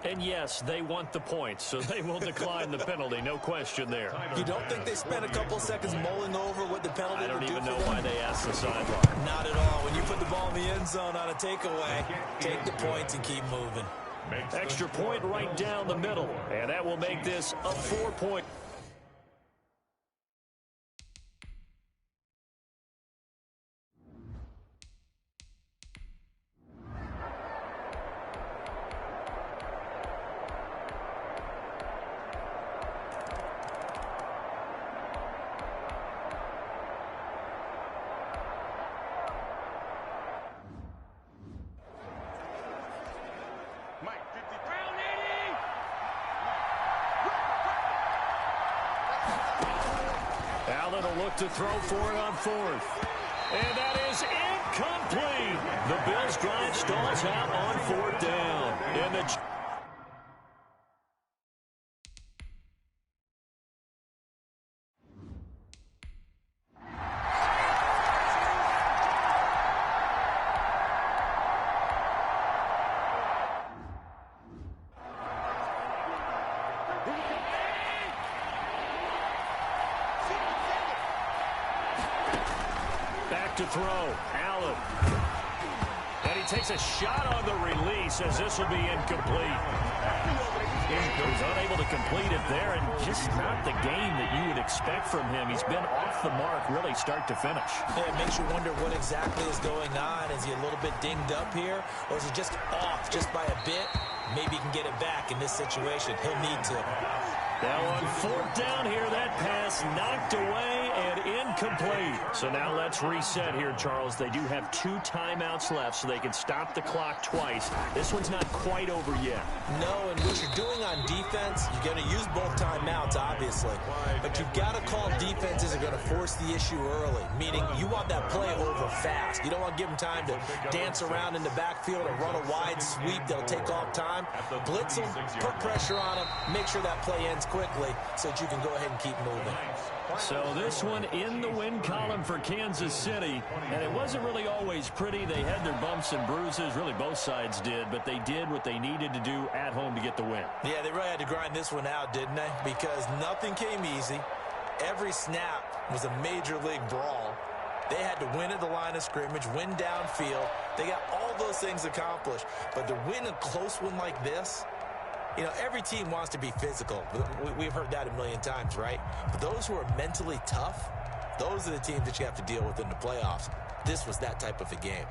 And yes, they want the points, so they will decline the penalty. No question there. You don't think they spent a couple of seconds mulling over what the penalty would do? I don't even know them? why they asked the sideline. Not at all. When you put the ball in the end zone on a takeaway, take the points and keep moving. Extra point right down the middle, and that will make this a 4-point. Allen will look to throw for it on fourth. And that is incomplete. The Bills drive stalls out on fourth down. And the to throw. Allen. And he takes a shot on the release as this will be incomplete. He's unable to complete it there, and just not the game that you would expect from him. He's been off the mark really start to finish. Yeah, it makes you wonder what exactly is going on. Is he a little bit dinged up here, or is he just off just by a bit? Maybe he can get it back in this situation. He'll need to. Now on fourth down here, that pass knocked away and incomplete. So now let's reset here, Charles. They do have 2 timeouts left, so they can stop the clock twice. This one's not quite over yet. No, and what you're doing on defense, you're going to use both timeouts, obviously. But you've got to call defenses that are going to force the issue early, meaning you want that play over fast. You don't want to give them time to dance around in the backfield or run a wide sweep that'll take off time. Blitz them, put pressure on them, make sure that play ends quickly so that you can go ahead and keep moving. So this one in the win column for Kansas City, and it wasn't really always pretty. They had their bumps and bruises, really both sides did, but they did what they needed to do at home to get the win. Yeah, they really had to grind this one out, didn't they? Because nothing came easy. Every snap was a major league brawl. They had to win at the line of scrimmage, win downfield. They got all those things accomplished. But to win a close one like this, you know, every team wants to be physical. We've heard that a million times, right? But those who are mentally tough, those are the teams that you have to deal with in the playoffs. This was that type of a game.